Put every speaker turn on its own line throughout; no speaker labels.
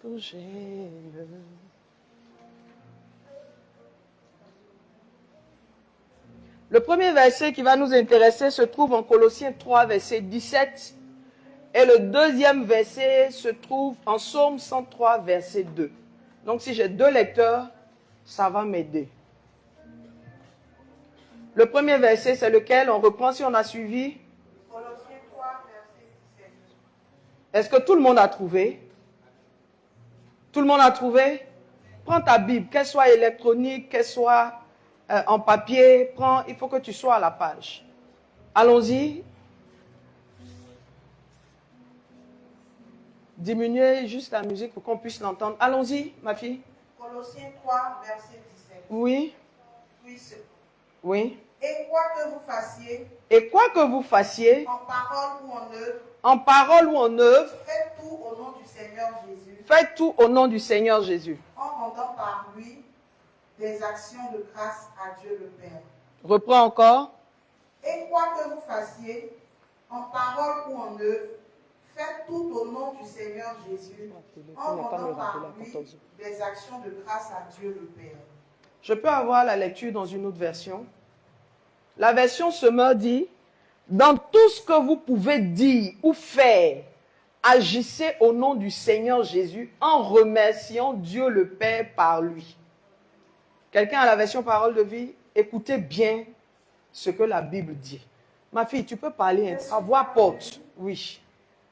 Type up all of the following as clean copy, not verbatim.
que j'ai. Le premier verset qui va nous intéresser se trouve en Colossiens 3, verset 17. Et le deuxième verset se trouve en Psaume 103, verset 2. Donc si j'ai deux lecteurs, ça va m'aider. Le premier verset, c'est lequel? On reprend si on a suivi.
Colossiens 3, verset 17.
Est-ce que tout le monde a trouvé? Tout le monde a trouvé? Prends ta Bible, qu'elle soit électronique, qu'elle soit en papier. Prends, il faut que tu sois à la page. Allons-y. Diminuez juste la musique pour qu'on puisse l'entendre. Allons-y, ma fille.
Colossiens 3, verset 17.
Oui. Oui.
Et quoi que vous fassiez,
Et quoi que vous fassiez,
en parole ou en œuvre,
faites
tout au nom du Seigneur Jésus,
faites tout au nom du Seigneur Jésus.
en rendant par lui des actions de grâce à Dieu le Père.
Reprends encore.
Et quoi que vous fassiez, en parole ou en œuvre, faites tout au nom du Seigneur Jésus, en rendant par lui des actions de grâce à Dieu le Père.
Je peux avoir la lecture dans une autre version. La version Semeur dit, dans tout ce que vous pouvez dire ou faire, agissez au nom du Seigneur Jésus en remerciant Dieu le Père par lui. Quelqu'un a la version Parole de vie? Écoutez bien ce que la Bible dit. Ma fille, tu peux parler à voix haute. Oui.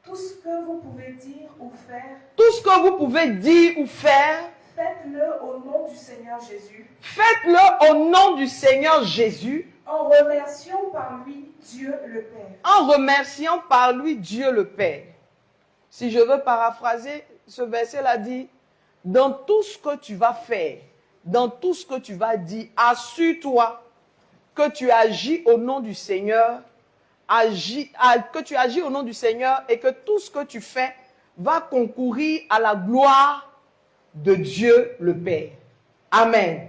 Tout ce que vous pouvez dire ou faire,
Tout ce que vous pouvez dire ou faire,
faites-le au nom du Seigneur Jésus,
faites-le au nom du Seigneur Jésus,
en remerciant par lui Dieu le Père.
en remerciant par lui Dieu le Père. Si je veux paraphraser, ce verset-là dit, dans tout ce que tu vas faire, dans tout ce que tu vas dire, assure-toi que tu agis au nom du Seigneur, que tu agis au nom du Seigneur et que tout ce que tu fais va concourir à la gloire de Dieu le Père. Amen.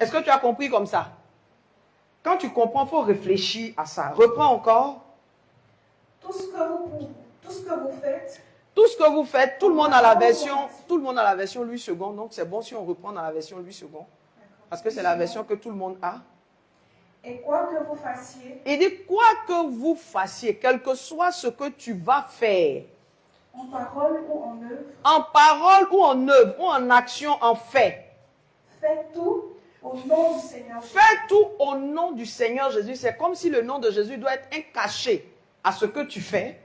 Est-ce que tu as compris comme ça? Quand tu comprends, il faut réfléchir à ça. Reprends encore.
Tout ce que vous faites,
Tout ce que vous faites, tout le monde a la version Louis II, donc c'est bon si on reprend dans la version Louis II. Parce que c'est la version que tout le monde a.
et quoi que vous fassiez,
Il dit, quoi que vous fassiez, quel que soit ce que tu vas faire,
en parole ou en œuvre,
en parole ou en œuvre, ou en action, en fait,
faites tout au nom du Seigneur Jésus.
fais tout au nom du Seigneur Jésus. C'est comme si le nom de Jésus doit être un cachet à ce que tu fais.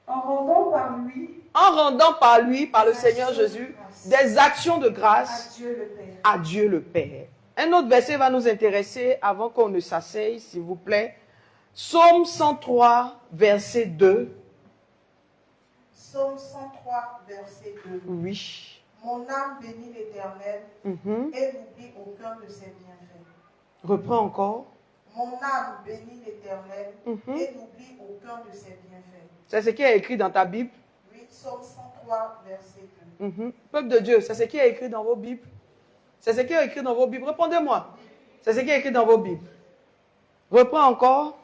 En rendant par lui,
En rendant par lui, par le Seigneur Jésus, des actions de
à
grâce
Dieu le Père.
à Dieu le Père. Un autre verset va nous intéresser avant qu'on ne s'asseye, s'il vous plaît. Psaume 103, verset 2.
Psaume 103, verset 2.
Oui.
Mon âme bénit l'Éternel
Mhm.
et n'oublie aucun de ses bienfaits.
Reprends encore.
Mon âme bénit l'Éternel
Mhm.
et n'oublie aucun de ses bienfaits.
C'est ce qui est écrit dans ta Bible.
Oui, Psaume 103, verset 2.
Mhm. Peuple de Dieu, c'est ce qui est écrit dans vos Bibles. C'est ce qui est écrit dans vos Bibles. Répondez-moi. C'est ce qui est écrit dans vos Bibles. Reprends encore.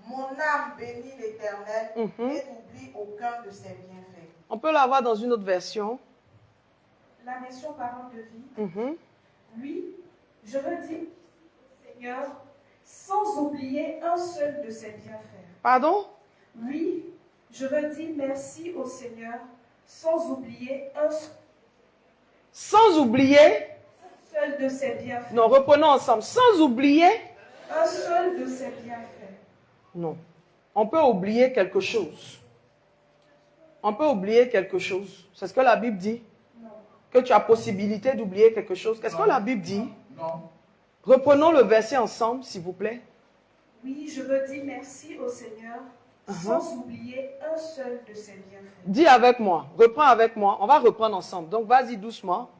Mon âme bénit l'Éternel
Mhm.
et n'oublie aucun de ses bienfaits.
On peut l'avoir dans une autre version.
La version Parole de vie.
Mhm.
Oui, je veux dire, Seigneur, sans oublier un seul de ses bienfaits.
Pardon?
Oui, je veux dire merci au Seigneur, sans oublier un
Sans oublier.
seul de ses bienfaits.
Non, reprenons ensemble. Sans oublier.
Un seul de ses bienfaits.
Non. On peut oublier quelque chose. On peut oublier quelque chose. C'est ce que la Bible dit.
Non.
Que tu as possibilité d'oublier quelque chose. Qu'est-ce que la Bible dit?
Non.
Reprenons le verset ensemble, s'il vous plaît.
Oui, je veux dire merci au Seigneur, sans oublier un seul de ses bienfaits.
Dis avec moi. Reprends avec moi. On va reprendre ensemble. Donc, vas-y doucement.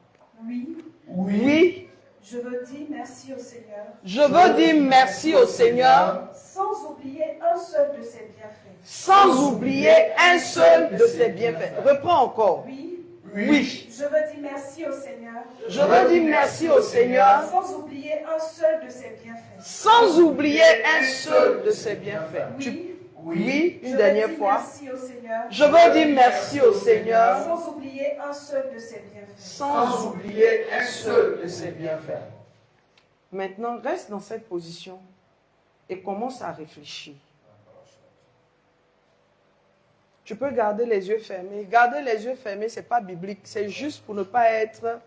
Oui,
Oui.
je veux dire merci au Seigneur,
Je veux dire merci au Seigneur
sans oublier un seul de ses bienfaits.
sans oublier un seul de ses bienfaits. Reprends encore.
Oui,
Oui.
je veux dire merci au Seigneur,
Je veux dire merci au Seigneur
sans oublier un seul de ses bienfaits.
sans oublier un seul de ses bienfaits.
Oui,
Oui,
Je
une
veux
dernière
dire
fois.
merci au Seigneur.
Je veux dire merci au Seigneur
Sans oublier un seul de ses bienfaits.
sans oublier un seul de ses bienfaits. Maintenant, reste dans cette position et commence à réfléchir. Tu peux garder les yeux fermés. Garder les yeux fermés, ce n'est pas biblique. C'est juste pour ne pas être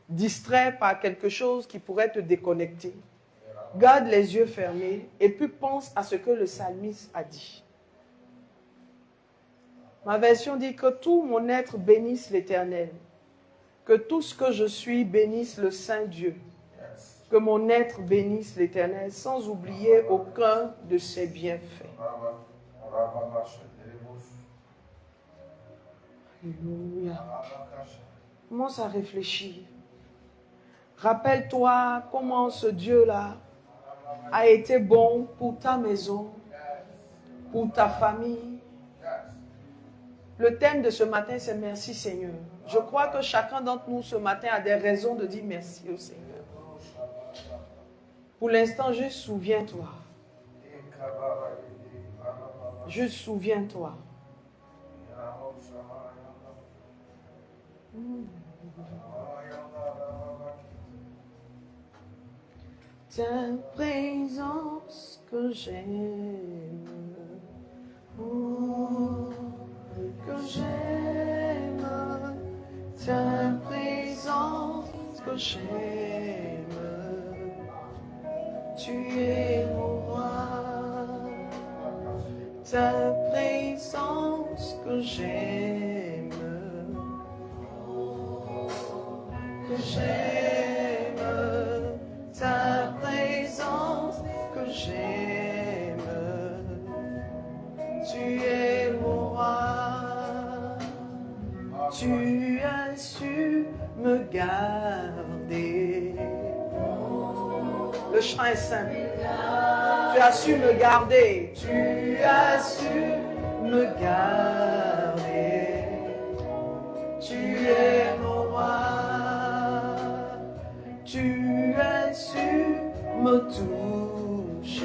distrait par quelque chose qui pourrait te déconnecter. Garde les yeux fermés et puis pense à ce que le psalmiste a dit. Ma version dit que tout mon être bénisse l'Éternel. Que tout ce que je suis bénisse le Saint Dieu. Que mon être bénisse l'Éternel sans oublier aucun de ses bienfaits. Alléluia. Commence à réfléchir. Rappelle-toi comment ce Dieu-là a été bon pour ta maison, pour ta famille. Le thème de ce matin, c'est merci Seigneur. Je crois que chacun d'entre nous ce matin a des raisons de dire merci au Seigneur. Pour l'instant, juste souviens-toi. Juste souviens-toi. Ta présence que j'aime, oh, que j'aime, ta présence que j'aime, tu es mon roi, ta présence que j'aime, que j'aime, ta présence que j'aime, tu es mon roi, tu as su me garder. Le chant est simple. Tu as su me garder, tu as su me garder, tu es mon roi, tu as su me toucher,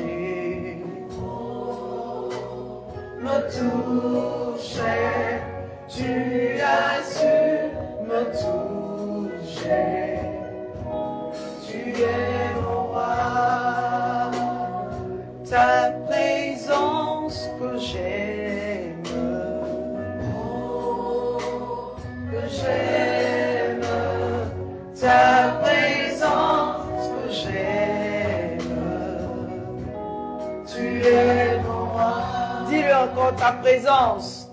tu as su me toucher, tu es mon roi. Ta présence que j'aime, ta présence que j'aime, tu es mon roi. Dis-le encore, ta présence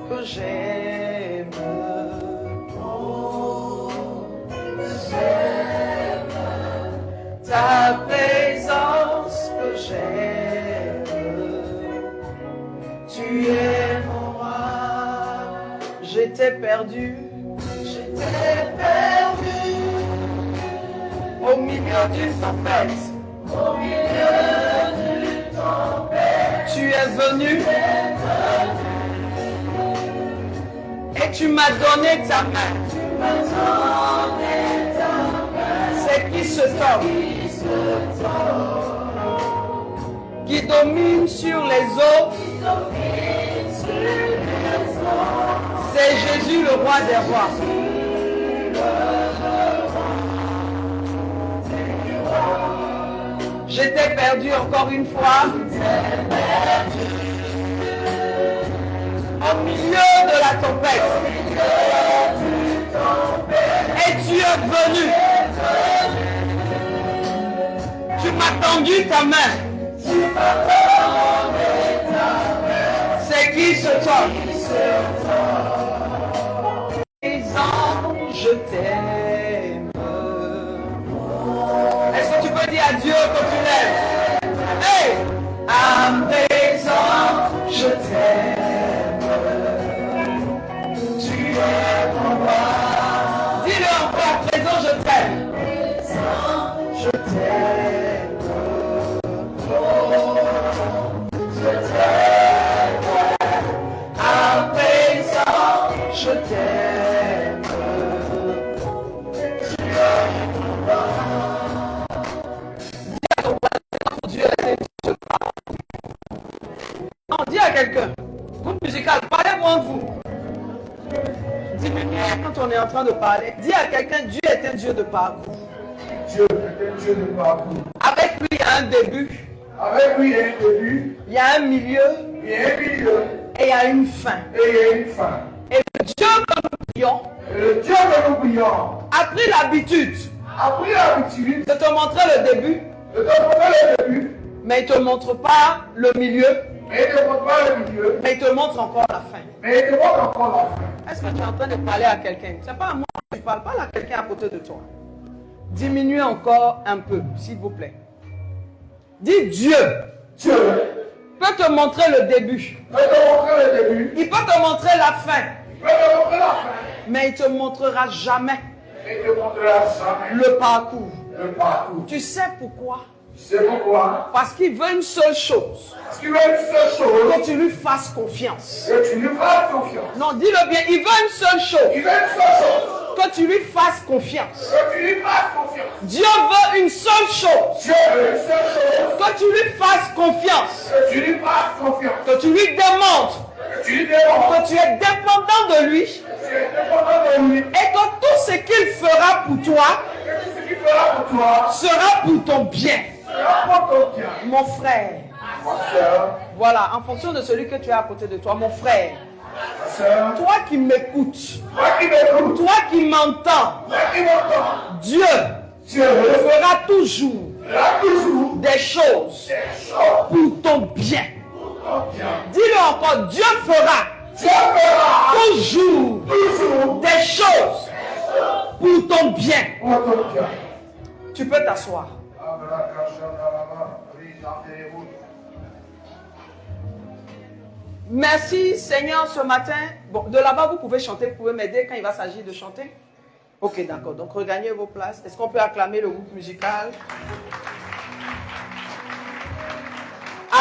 que j'aime, ta présence que j'aime, tu es mon roi. J'étais perdu au milieu d'une tempête, tu es venu et tu m'as donné ta main. C'est qui ce homme qui domine sur les eaux? C'est Jésus le roi des rois. J'étais perdu encore une fois au milieu de la tempête. Et tu es venu. Tu m'as tendu ta main. C'est qui ce homme? Je t'aime. Est-ce que tu peux dire à Dieu que tu l'aimes? Hey! À présent, je t'aime. Tu es mon roi. Dis-le encore, à présent, je t'aime. Je t'aime. Je t'aime. À présent, je t'aime. Dieu est Dieu. Quand on est en train de parler, dis à quelqu'un, Dieu est un Dieu de parcours.
Dieu est un Dieu de parcours.
Avec lui, il y a un début,
Avec lui, il y a un début,
il y a un milieu
il y a un milieu
et il y a une fin.
et il y a une fin.
Et le Dieu que nous prions
Et le Dieu que nous prions
a pris l'habitude
a pris l'habitude
de te montrer le début,
de te montrer le début,
mais il ne te montre pas le milieu,
mais il ne te montre pas le milieu,
mais il te montre encore la fin.
mais il te montre encore la fin.
Est-ce que tu es en train de parler à quelqu'un? Ce n'est pas à moi que tu parles, parle à quelqu'un à côté de toi. Diminuez encore un peu, s'il vous plaît. Dis Dieu
Dieu
peut te montrer le début.
peut te montrer le début,
Il peut te montrer la fin,
il peut te montrer la fin,
mais il ne te montrera jamais
mais il te montrera jamais
le parcours.
le parcours.
Tu sais pourquoi?
Tu sais pourquoi?
Parce qu'il veut une seule chose,
Parce qu'il veut une seule chose,
que tu lui fasses confiance.
que tu lui fasses confiance.
Non, dis-le bien, il veut une seule chose,
Il veut une seule chose,
que tu lui fasses confiance.
que tu lui fasses confiance.
Dieu veut une seule chose,
Dieu veut une seule chose,
que tu lui fasses confiance,
que tu lui fasses confiance.
que tu lui démontres
Que tu lui demandes,
que tu es dépendant de lui
tu es dépendant de lui,
et que tout ce qu'il fera pour toi
que tout ce qu'il fera pour toi
sera pour ton bien.
sera pour ton bien.
Mon frère,
Ma soeur,
voilà, en fonction de celui que tu as à côté de toi, mon frère,
ma soeur,
toi qui m'écoutes,
toi qui m'écoutes,
toi qui m'entends,
toi qui m'entends,
Dieu
Dieu
fera toujours
fera toujours
des choses
des choses
pour ton bien.
pour ton bien.
Dis-le encore, Dieu fera
Dieu fera
toujours
toujours
des choses pour ton bien.
pour ton bien.
Tu peux t'asseoir. Merci Seigneur ce matin. Bon, de là-bas, vous pouvez chanter, vous pouvez m'aider quand il va s'agir de chanter. Ok, d'accord. Donc, regagnez vos places. Est-ce qu'on peut acclamer le groupe musical?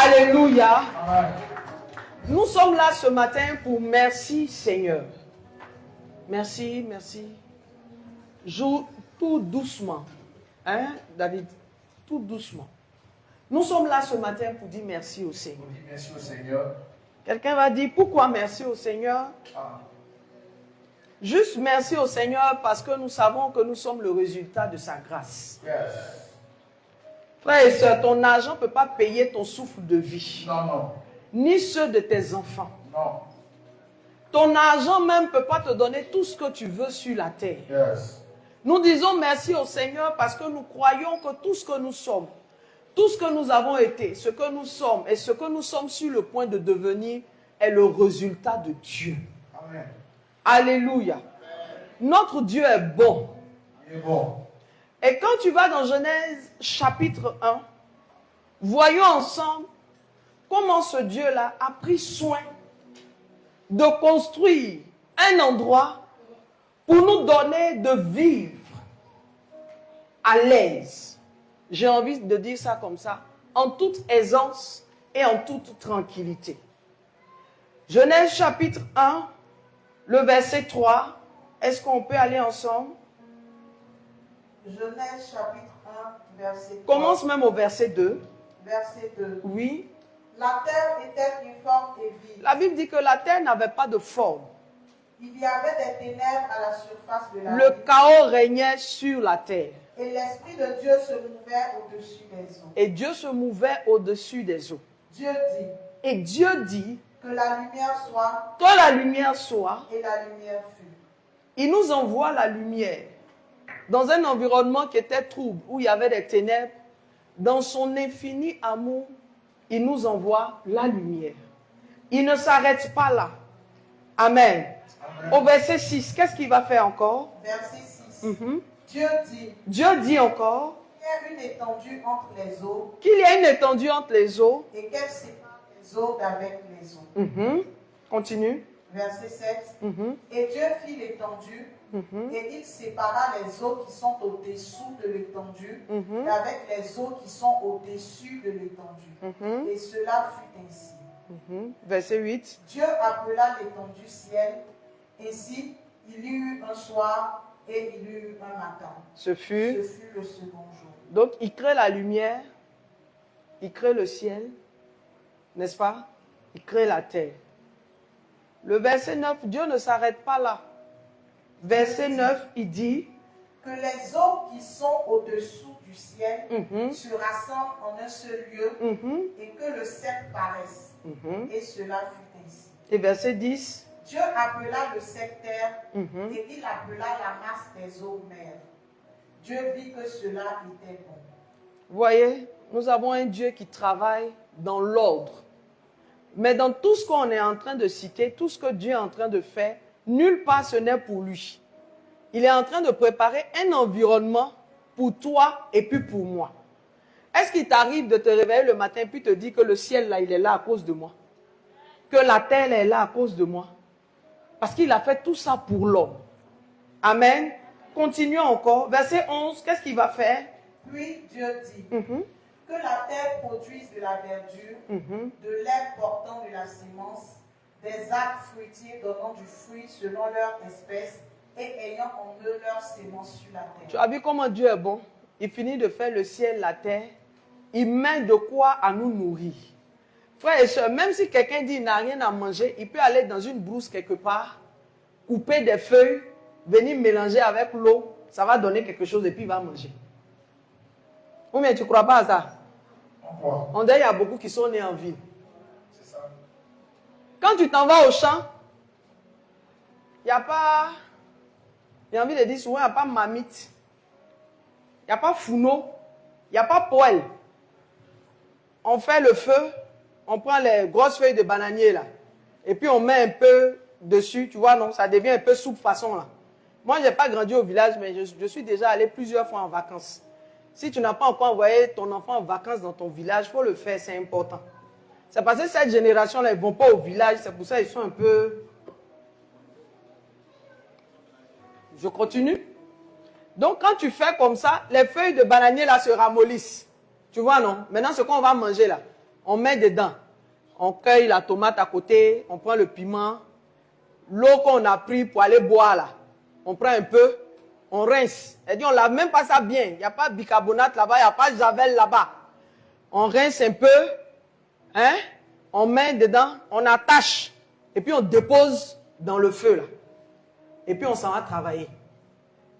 Alléluia.
Amen.
Nous sommes là ce matin pour merci Seigneur. Merci, merci. Joue tout doucement. Hein, David? Tout doucement. Nous sommes là ce matin pour dire merci au Seigneur.
On dit merci au Seigneur.
Quelqu'un va dire pourquoi merci au Seigneur?
Ah,
Juste merci au Seigneur parce que nous savons que nous sommes le résultat de sa grâce.
yes.
Frère et soeur, ton argent ne peut pas payer ton souffle de vie,
Non, non,
ni ceux de tes enfants.
non.
Ton argent même ne peut pas te donner tout ce que tu veux sur la terre.
Yes.
Nous disons merci au Seigneur parce que nous croyons que tout ce que nous sommes, tout ce que nous avons été, ce que nous sommes et ce que nous sommes sur le point de devenir est le résultat de Dieu.
Amen.
Alléluia. Notre Dieu est bon.
Il est bon.
Et quand tu vas dans Genèse chapitre 1, voyons ensemble comment ce Dieu-là a pris soin de construire un endroit pour nous donner de vivre à l'aise. J'ai envie de dire ça comme ça, en toute aisance et en toute tranquillité. Genèse chapitre 1, le verset 3. Est-ce qu'on peut aller ensemble?
Genèse chapitre 1, verset 3.
Commence même au verset 2.
Verset 2.
Oui.
La terre était informe et vide.
La Bible dit que la terre n'avait pas de forme.
Il y avait des ténèbres à la surface de la
Le
mer.
chaos régnait sur la terre.
Et l'Esprit de Dieu se mouvait au-dessus des eaux.
Et Dieu se mouvait au-dessus des eaux.
Dieu dit
Et Dieu dit
que la lumière soit,
que la lumière soit.
et la lumière fut.
Il nous envoie la lumière dans un environnement qui était trouble, où il y avait des ténèbres. Dans son infini amour, il nous envoie la lumière. Il ne s'arrête pas là. Amen.
Amen.
Au verset 6, qu'est-ce qu'il va faire encore?
Verset 6.
Mhm.
Dieu dit
Dieu dit encore
qu'il y a une étendue entre les eaux
qu'il y a une étendue entre les eaux.
et qu'elle sépare les eaux d'avec les eaux.
Mhm. Continue.
Verset 7.
Mhm.
Et Dieu fit l'étendue
Mhm.
et il sépara les eaux qui sont au-dessous de l'étendue
Mhm.
d'avec les eaux qui sont au-dessus de l'étendue.
Mhm.
Et cela fut ainsi.
Mhm. Verset 8.
Dieu appela l'étendue ciel. Ainsi, il y eut un soir et il y eut un matin.
Ce fut.
Ce fut le second jour.
Donc, il crée la lumière, il crée le ciel, n'est-ce pas? Il crée la terre. Le verset 9, Dieu ne s'arrête pas là. Verset 9, il dit,
que les eaux qui sont au-dessous du ciel se rassemblent en un seul lieu et que le cercle paraisse. Et cela fut ainsi.
et verset 10,
Dieu appela le cercle terre et il appela la masse des eaux mer. Dieu vit que cela était bon.
vous voyez, nous avons un Dieu qui travaille dans l'ordre. Mais dans tout ce qu'on est en train de citer, tout ce que Dieu est en train de faire, nulle part ce n'est pour lui. Il est en train de préparer un environnement pour toi et puis pour moi. Est-ce qu'il t'arrive de te réveiller le matin et puis te dire que le ciel là, il est là à cause de moi? Que la terre est là à cause de moi? Parce qu'il a fait tout ça pour l'homme. Amen. Continuons encore. Verset 11, qu'est-ce qu'il va faire?
Puis Dieu dit que la terre produise de la verdure, de l'herbe portant de la sémence, des arbres fruitiers donnant du fruit selon leur espèce et ayant en eux leur sémence sur la terre.
Tu as vu comment Dieu est bon? Il finit de faire le ciel, la terre. Il met de quoi à nous nourrir. Frères et sœurs, même si quelqu'un dit qu'il n'a rien à manger, il peut aller dans une brousse quelque part, couper des feuilles, venir mélanger avec l'eau, ça va donner quelque chose et puis il va manger. Ou bien tu ne crois pas à ça? On dit qu'il y a beaucoup qui sont nés en ville.
C'est ça.
Quand tu t'en vas au champ, il n'y a pas... J'ai envie de dire souvent, il n'y a pas mamite. Il n'y a pas fourneau. Il n'y a pas poêle. On fait le feu, on prend les grosses feuilles de bananier là. Et puis on met un peu dessus, tu vois, non, ça devient un peu soupe façon là. Moi, je n'ai pas grandi au village, mais je suis déjà allé plusieurs fois en vacances. Si tu n'as pas encore envoyé ton enfant en vacances dans ton village, il faut le faire, c'est important. C'est parce que cette génération-là, ils ne vont pas au village, c'est pour ça qu'ils sont un peu... Je continue. Donc, quand tu fais comme ça, les feuilles de bananier là se ramollissent. Tu vois, non? Maintenant, ce qu'on va manger là, on met dedans. On cueille la tomate à côté, on prend le piment. L'eau qu'on a pris pour aller boire là, on prend un peu, on rince. Et dit, on ne lave même pas ça bien. Il n'y a pas de bicarbonate là-bas, il n'y a pas de javel là-bas. On rince un peu, hein? On met dedans, on attache. Et puis on dépose dans le feu là. Et puis on s'en va travailler.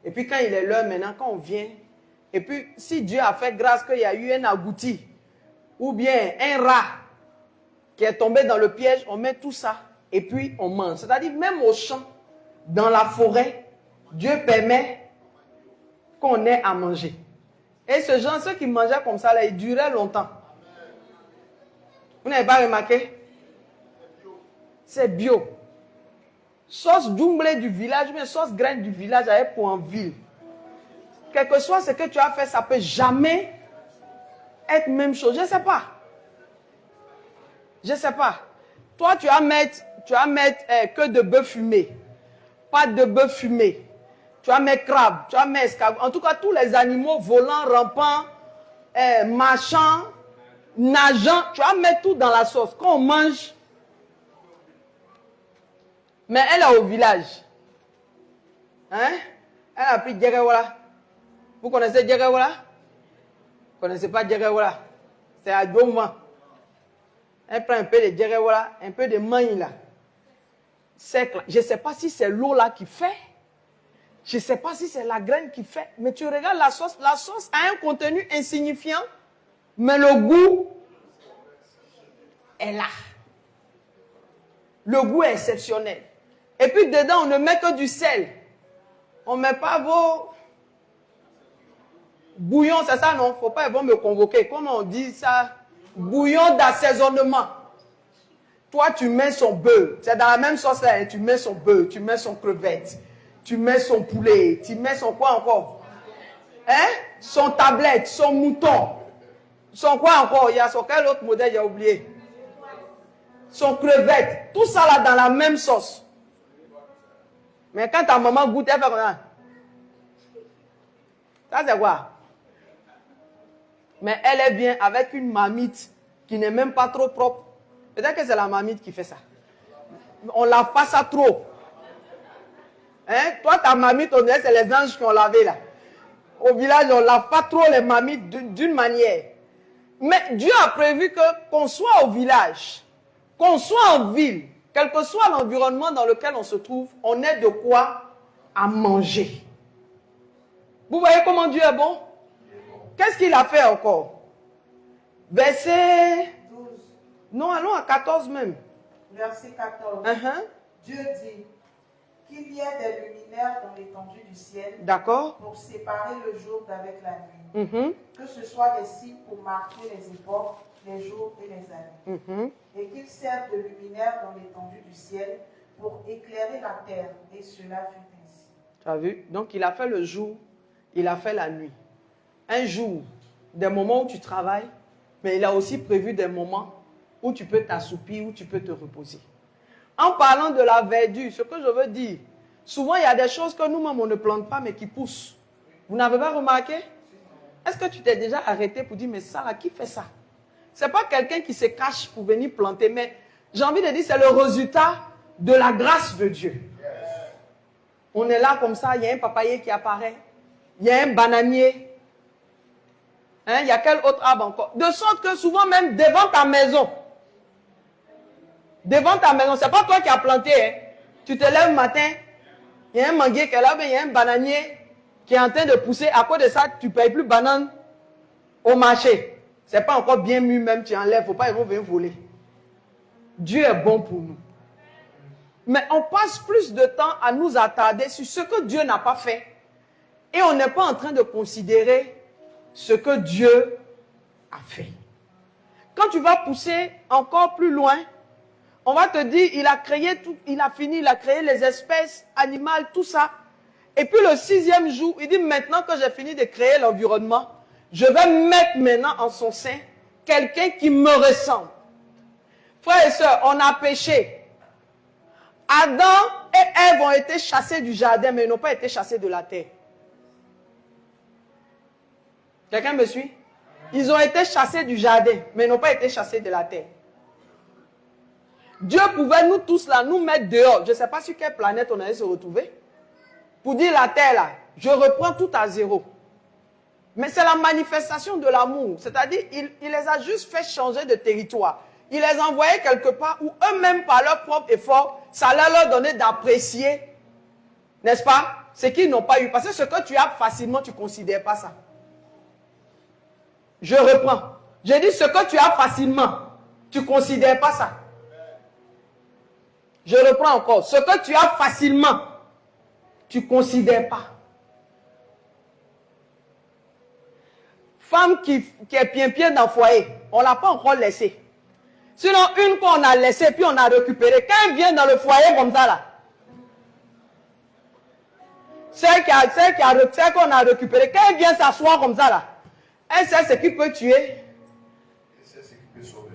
Et puis quand il est l'heure maintenant, quand on vient, et puis si Dieu a fait grâce qu'il y a eu un agouti, ou bien un rat qui est tombé dans le piège, on met tout ça et puis on mange. C'est-à-dire même au champ, dans la forêt, Dieu permet qu'on ait à manger. Et ce genre, ceux qui mangeaient comme ça, là, ils duraient longtemps. Vous n'avez pas remarqué? C'est bio. Sauce doublée du village, mais sauce graine du village avec pour en ville. Quel que soit ce que tu as fait, ça ne peut jamais être même chose. Je ne sais pas. Je ne sais pas. Toi, tu vas mettre que de bœuf fumé. Pas de bœuf fumé. Tu vas mettre crabe, tu vas mettre escargot. En tout cas, tous les animaux volants, rampants, marchant, nageant, tu vas mettre tout dans la sauce. Quand on mange, mais elle est au village. Hein? Elle a pris Djerewala. Vous connaissez Djerewala? Vous ne connaissez pas Djerewala? C'est à Djoma. Elle prend un peu de Djerewala, un peu de maïs là. Sec là. Je ne sais pas si c'est l'eau là qui fait. Je ne sais pas si c'est la graine qui fait. Mais tu regardes la sauce a un contenu insignifiant, mais le goût est là. Le goût est exceptionnel. Et puis dedans, on ne met que du sel. On ne met pas vos bouillons, c'est ça, non? Il ne faut pas, ils vont me convoquer. Comment on dit ça? Bouillon d'assaisonnement. Toi, tu mets son bœuf. C'est dans la même sauce là. Hein? Tu mets son bœuf, tu mets son crevette, tu mets son poulet, tu mets son quoi encore? Hein? Son tablette, son mouton. Son quoi encore? Il y a son quel autre modèle, j'ai oublié? Son crevette. Tout ça là dans la même sauce. Mais quand ta maman goûte, elle fait comme ça. Ça c'est quoi? Mais elle vient avec une marmite qui n'est même pas trop propre. Peut-être que c'est la marmite qui fait ça. On ne lave pas ça trop. Hein? Toi, ta marmite, on dirait c'est les anges qui ont lavé là. Au village, on ne lave pas trop les marmites d'une manière. Mais Dieu a prévu qu'on soit au village, qu'on soit en ville, quel que soit l'environnement dans lequel on se trouve, on ait de quoi à manger. Vous voyez comment Dieu est bon? Qu'est-ce qu'il a fait encore? Verset
12.
Non, allons à 14 même.
Verset 14. Dieu dit qu'il y ait des luminaires dans l'étendue du ciel.
D'accord.
Pour séparer le jour d'avec la nuit. Que ce soit des signes pour marquer les époques, les jours et les années. Et qu'ils servent de luminaires dans l'étendue du ciel pour éclairer la terre. Et cela fut ainsi.
Tu as vu? Donc il a fait le jour, il a fait la nuit. Un jour, des moments où tu travailles, mais il a aussi prévu des moments où tu peux t'assoupir, où tu peux te reposer. En parlant de la verdure, ce que je veux dire, souvent il y a des choses que nous-mêmes on ne plante pas mais qui poussent. Vous n'avez pas remarqué? Est-ce que tu t'es déjà arrêté pour dire, mais ça là, qui fait ça? Ce n'est pas quelqu'un qui se cache pour venir planter, mais j'ai envie de dire, c'est le résultat de la grâce de Dieu. On est là comme ça, il y a un papayer qui apparaît, il y a un bananier, il y a quel autre arbre encore? De sorte que souvent même devant ta maison, ce n'est pas toi qui as planté, tu te lèves le matin, il y a un manguier qui est là, il y a un bananier qui est en train de pousser, à cause de ça, tu ne payes plus banane au marché. Ce n'est pas encore bien mûr même, tu enlèves, il ne faut pas, ils vont venir voler. Dieu est bon pour nous. Mais on passe plus de temps à nous attarder sur ce que Dieu n'a pas fait. Et on n'est pas en train de considérer ce que Dieu a fait. Quand tu vas pousser encore plus loin, on va te dire, il a créé tout, il a créé les espèces animales, tout ça. Et puis le 6e jour, il dit, maintenant que j'ai fini de créer l'environnement, je vais mettre maintenant en son sein quelqu'un qui me ressemble. Frères et sœurs, on a péché. Adam et Ève ont été chassés du jardin, mais ils n'ont pas été chassés de la terre. Quelqu'un me suit? Ils ont été chassés du jardin, mais ils n'ont pas été chassés de la terre. Dieu pouvait nous tous là, nous mettre dehors. Je ne sais pas sur quelle planète on allait se retrouver. Pour dire la terre là, je reprends tout à zéro. Mais c'est la manifestation de l'amour. C'est-à-dire, il les a juste fait changer de territoire. Il les envoyait quelque part où eux-mêmes, par leur propre effort, ça allait leur donner d'apprécier, n'est-ce pas, ce qu'ils n'ont pas eu. Parce que ce que tu as facilement, tu ne considères pas ça. Je reprends. J'ai dit ce que tu as facilement, tu ne considères pas ça. Je reprends encore. Ce que tu as facilement, tu ne considères pas. Femme qui est bien dans le foyer, on ne l'a pas encore laissée. Sinon, une qu'on a laissée, puis on a récupéré. Quand elle vient dans le foyer comme ça, là, celle qu'on a récupérée, quand elle vient s'asseoir comme ça, là, elle sait ce qui peut tuer.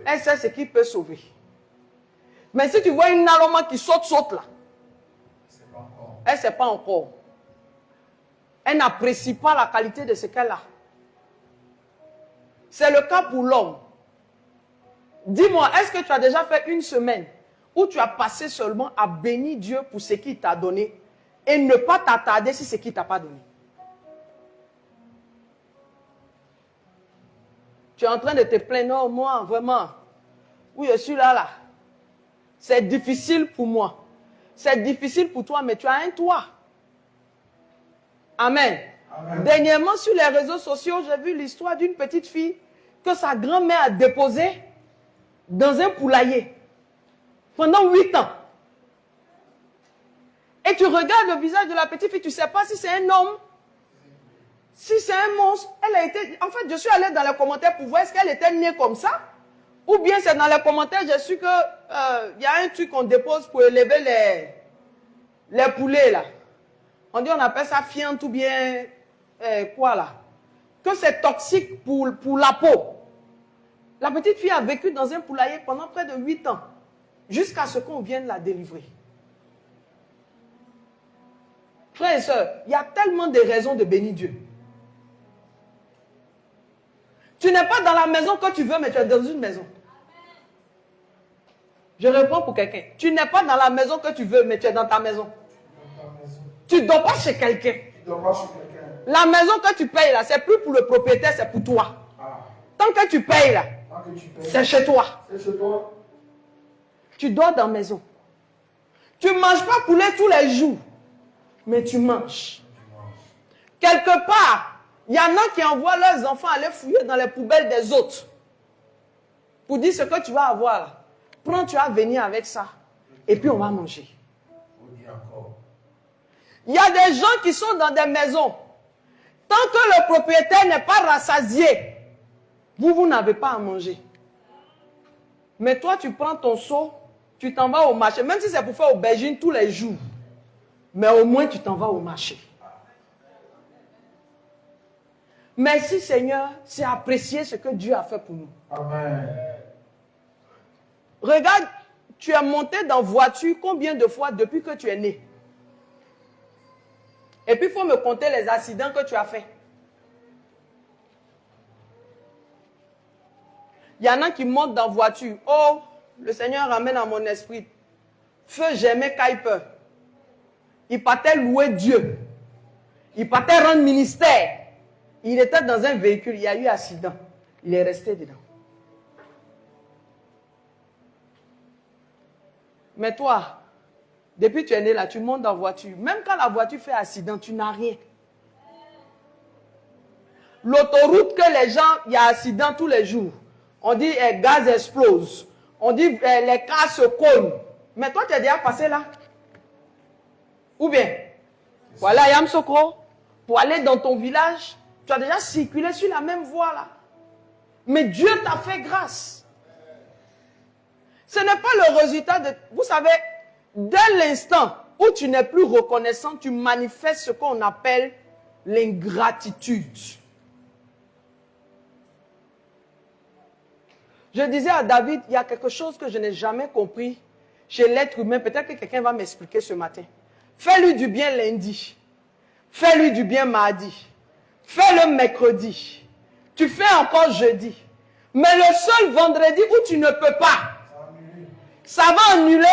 Elle sait ce qui peut sauver. Mais si tu vois une aroma qui saute là, elle ne sait pas encore. Elle n'apprécie pas la qualité de ce qu'elle a. C'est le cas pour l'homme. Dis-moi, est-ce que tu as déjà fait une semaine où tu as passé seulement à bénir Dieu pour ce qu'il t'a donné et ne pas t'attarder sur ce qu'il ne t'a pas donné? Tu es en train de te plaindre, non, moi, vraiment, oui, je suis là. C'est difficile pour moi. C'est difficile pour toi, mais tu as un toit. Amen. Amen. Dernièrement, sur les réseaux sociaux, j'ai vu l'histoire d'une petite fille que sa grand-mère a déposée dans un poulailler pendant 8 ans. Et tu regardes le visage de la petite fille, tu ne sais pas si c'est un homme, si c'est un monstre. Elle a été, en fait, je suis allée dans les commentaires pour voir est-ce qu'elle était née comme ça, ou bien c'est dans les commentaires, j'ai su que y a un truc qu'on dépose pour élever les poulets là. On dit, on appelle ça fiente ou bien quoi là. Que c'est toxique pour la peau. La petite fille a vécu dans un poulailler pendant près de 8 ans, jusqu'à ce qu'on vienne la délivrer. Frères et sœurs, il y a tellement de raisons de bénir Dieu. Tu n'es pas dans la maison que tu veux, mais tu es dans une maison. Je réponds pour quelqu'un. Tu n'es pas dans la maison que tu veux, mais tu es dans ta maison. Tu ne dors pas chez quelqu'un. La maison que tu payes là, c'est plus pour le propriétaire, c'est pour toi. Tant que tu payes là, c'est chez toi. Tu dors dans la maison. Tu ne manges pas poulet tous les jours. Mais tu manges. Quelque part, il y en a qui envoient leurs enfants aller fouiller dans les poubelles des autres. Pour dire ce que tu vas avoir là. Prends, tu vas venir avec ça. Et puis on va manger. Il y a des gens qui sont dans des maisons. Tant que le propriétaire n'est pas rassasié, vous n'avez pas à manger. Mais toi, tu prends ton seau, tu t'en vas au marché. Même si c'est pour faire aubergine tous les jours. Mais au moins, tu t'en vas au marché. Merci Seigneur, c'est apprécier ce que Dieu a fait pour nous.
Amen.
Regarde, tu es monté dans voiture combien de fois depuis que tu es né? Et puis, il faut me compter les accidents que tu as faits. Il y en a qui montent dans voiture. Oh, le Seigneur ramène à mon esprit. Feu Germain Kuiper. Il partait louer Dieu. Il partait rendre ministère. Il était dans un véhicule, il y a eu accident. Il est resté dedans. Mais toi, depuis que tu es né là, tu montes dans la voiture. Même quand la voiture fait accident, tu n'as rien. L'autoroute que les gens, il y a accident tous les jours. On dit gaz explose. On dit les cars se cognent. Mais toi, tu es déjà passé là. Ou bien, voilà Yam Sokro, pour aller dans ton village, tu as déjà circulé sur la même voie là. Mais Dieu t'a fait grâce. Ce n'est pas le résultat de... Vous savez, dès l'instant où tu n'es plus reconnaissant, tu manifestes ce qu'on appelle l'ingratitude. Je disais à David, il y a quelque chose que je n'ai jamais compris chez l'être humain. Peut-être que quelqu'un va m'expliquer ce matin. Fais-lui du bien lundi. Fais-lui du bien mardi. Fais-le mercredi. Tu fais encore jeudi. Mais le seul vendredi où tu ne peux pas, ça va annuler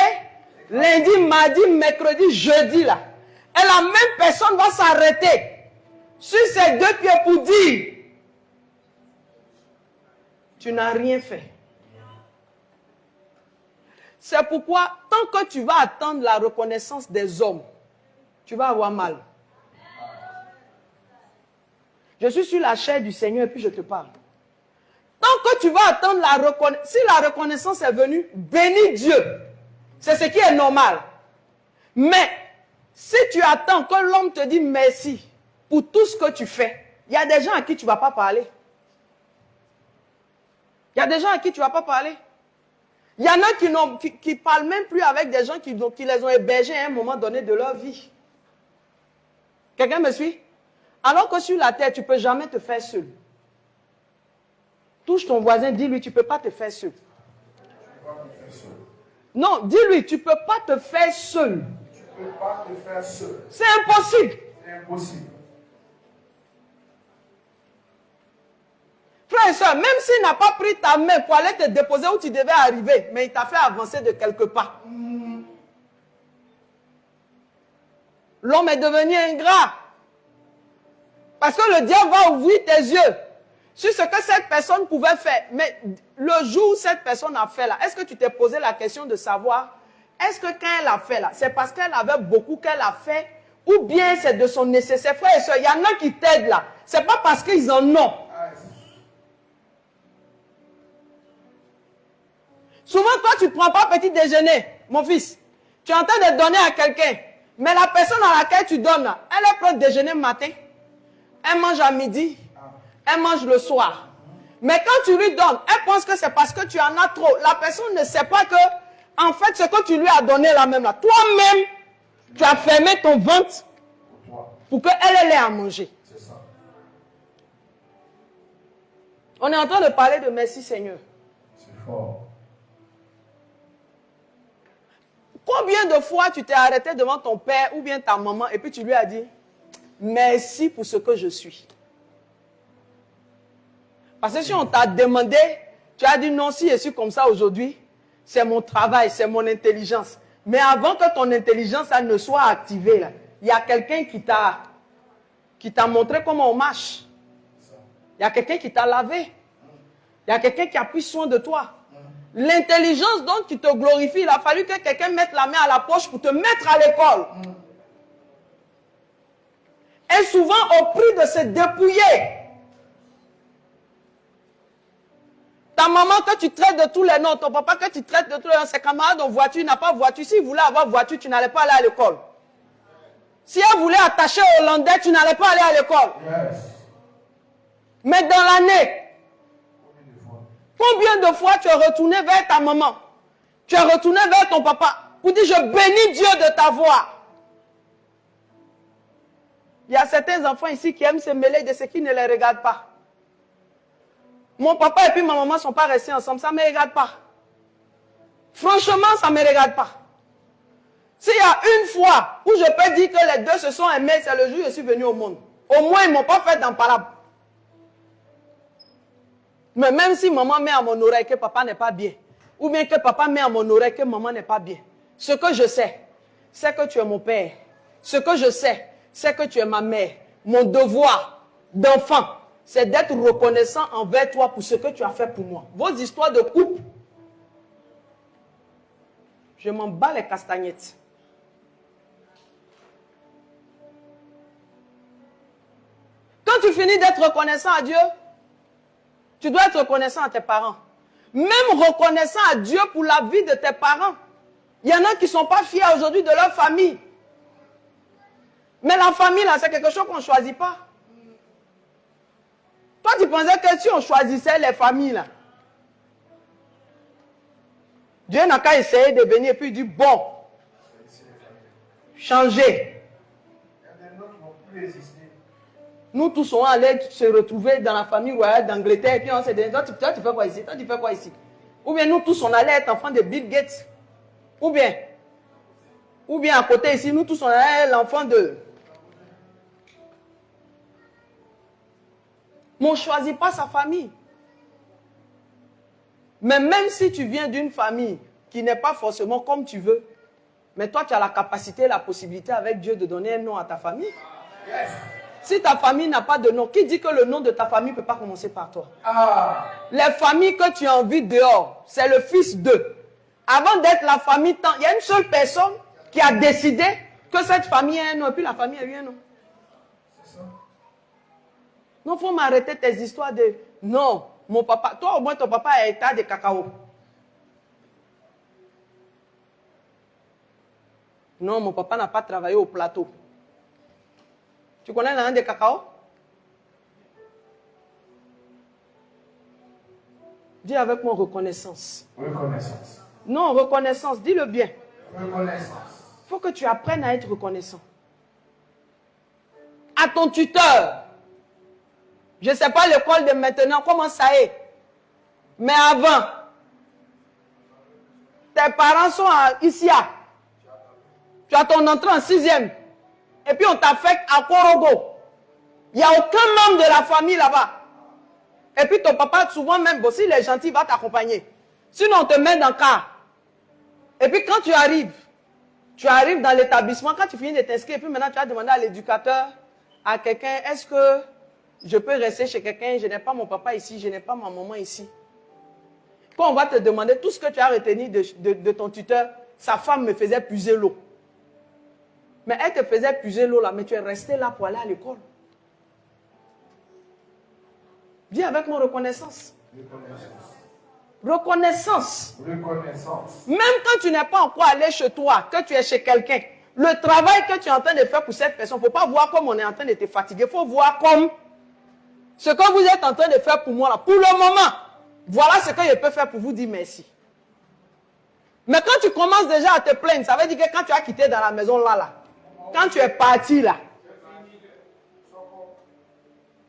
lundi, mardi, mercredi, jeudi là. Et la même personne va s'arrêter sur ses deux pieds pour dire, tu n'as rien fait. C'est pourquoi, tant que tu vas attendre la reconnaissance des hommes, tu vas avoir mal. Je suis sur la chair du Seigneur et puis je te parle. Tant que tu vas attendre la reconnaissance, si la reconnaissance est venue, bénis Dieu. C'est ce qui est normal. Mais, si tu attends que l'homme te dise merci pour tout ce que tu fais, il y a des gens à qui tu ne vas pas parler. Il y a des gens à qui tu ne vas pas parler. Il y en a qui ne parlent même plus avec des gens qui les ont hébergés à un moment donné de leur vie. Quelqu'un me suit? Alors que sur la terre, tu ne peux jamais te faire seul. Touche ton voisin, dis-lui, tu ne peux pas te faire seul. Non, dis-lui, tu ne peux pas te faire seul.
Tu ne peux pas te faire seul.
C'est impossible.
C'est impossible.
Frère et soeur, même s'il n'a pas pris ta main pour aller te déposer où tu devais arriver, mais il t'a fait avancer de quelque part. L'homme est devenu ingrat. Parce que le diable va ouvrir tes yeux sur ce que cette personne pouvait faire. Mais le jour où cette personne a fait là, est-ce que tu t'es posé la question de savoir, est-ce que quand elle a fait là, c'est parce qu'elle avait beaucoup qu'elle a fait, ou bien c'est de son nécessaire? Frère et soeur, il y en a qui t'aident là. C'est pas parce qu'ils en ont. Souvent, toi, tu ne prends pas petit déjeuner, mon fils. Tu es en train de donner à quelqu'un. Mais la personne à laquelle tu donnes, elle est prête déjeuner matin. Elle mange à midi. Elle mange le soir. Mais quand tu lui donnes, elle pense que c'est parce que tu en as trop. La personne ne sait pas que, en fait, ce que tu lui as donné là même là, toi-même, tu as fermé ton ventre pour qu'elle ait à manger.
C'est ça.
On est en train de parler de merci Seigneur.
C'est fort.
Combien de fois tu t'es arrêté devant ton père ou bien ta maman et puis tu lui as dit merci pour ce que je suis. Parce que si on t'a demandé, tu as dit non, si je suis comme ça aujourd'hui, c'est mon travail, c'est mon intelligence. Mais avant que ton intelligence ça ne soit activée, là, il y a quelqu'un qui t'a montré comment on marche. Il y a quelqu'un qui t'a lavé. Il y a quelqu'un qui a pris soin de toi. L'intelligence dont tu te glorifies, il a fallu que quelqu'un mette la main à la poche pour te mettre à l'école. Et souvent, au prix de se dépouiller. Ta maman que tu traites de tous les noms, ton papa que tu traites de tous les noms, ses camarades en voiture, il n'a pas de voiture. S'il voulait avoir voiture, tu n'allais pas aller à l'école. Si elle voulait attacher au Hollandais, tu n'allais pas aller à l'école.
Yes.
Mais dans l'année, combien de fois tu es retourné vers ta maman? Tu es retourné vers ton papa pour dire, je bénis Dieu de ta voix. Il y a certains enfants ici qui aiment se mêler de ce qui ne les regarde pas. Mon papa et puis ma maman ne sont pas restés ensemble, ça ne me regarde pas. Franchement, ça ne me regarde pas. S'il y a une fois où je peux dire que les deux se sont aimés, c'est le jour où je suis venu au monde. Au moins, ils ne m'ont pas fait d'empalable. Mais même si maman met à mon oreille que papa n'est pas bien, ou bien que papa met à mon oreille que maman n'est pas bien, ce que je sais, c'est que tu es mon père. Ce que je sais, c'est que tu es ma mère. Mon devoir d'enfant, c'est d'être reconnaissant envers toi pour ce que tu as fait pour moi. Vos histoires de couple, je m'en bats les castagnettes. Quand tu finis d'être reconnaissant à Dieu, tu dois être reconnaissant à tes parents. Même reconnaissant à Dieu pour la vie de tes parents. Il y en a qui ne sont pas fiers aujourd'hui de leur famille. Mais la famille, là, c'est quelque chose qu'on ne choisit pas. Toi, tu pensais que si on choisissait les familles, là, Dieu n'a qu'à essayer de venir et puis dire, bon, changer. Nous tous, on allait se retrouver dans la famille royale d'Angleterre et puis on s'est dit, toi, tu fais quoi ici? Toi, tu fais quoi ici? Ou bien nous tous, on allait être enfants de Bill Gates. Ou bien à côté ici, nous tous, on allait être l'enfant de... Mais on ne choisit pas sa famille. Mais même si tu viens d'une famille qui n'est pas forcément comme tu veux, mais toi, tu as la capacité, la possibilité avec Dieu de donner un nom à ta famille.
Yes.
Si ta famille n'a pas de nom, qui dit que le nom de ta famille ne peut pas commencer par toi?
Ah.
Les familles que tu as envie dehors, c'est le fils d'eux. Avant d'être la famille, il y a une seule personne qui a décidé que cette famille a un nom et puis la famille a eu un nom.
C'est ça.
Non, il faut m'arrêter tes histoires de... Non, mon papa... Toi, au moins, ton papa a état de cacao. Non, mon papa n'a pas travaillé au plateau. Tu connais la langue de cacao? Dis avec moi reconnaissance.
Reconnaissance.
Non, reconnaissance, dis-le bien.
Reconnaissance.
Il faut que tu apprennes à être reconnaissant. À ton tuteur. Je ne sais pas l'école de maintenant, comment ça est. Mais avant, tes parents sont ici. Tu as ton entrée en 6e. Et puis on t'a fait à Korogo. Il n'y a aucun membre de la famille là-bas. Et puis ton papa, souvent même, bon, s'il est gentil, il va t'accompagner. Sinon, on te met dans le car. Et puis quand tu arrives dans l'établissement, quand tu finis de t'inscrire, et puis maintenant tu vas demander à l'éducateur, à quelqu'un, est-ce que je peux rester chez quelqu'un? Je n'ai pas mon papa ici, je n'ai pas ma maman ici. Quand on va te demander tout ce que tu as retenu de ton tuteur, sa femme me faisait puiser l'eau. Mais elle te faisait puiser l'eau là, mais tu es resté là pour aller à l'école. Viens avec moi, reconnaissance. Reconnaissance.
Reconnaissance.
Même quand tu n'es pas encore allé chez toi, que tu es chez quelqu'un, le travail que tu es en train de faire pour cette personne, il ne faut pas voir comme on est en train de te fatiguer, il faut voir comme ce que vous êtes en train de faire pour moi là. Pour le moment, voilà ce que je peux faire pour vous dire merci. Mais quand tu commences déjà à te plaindre, ça veut dire que quand tu as quitté dans la maison là, quand tu es parti là,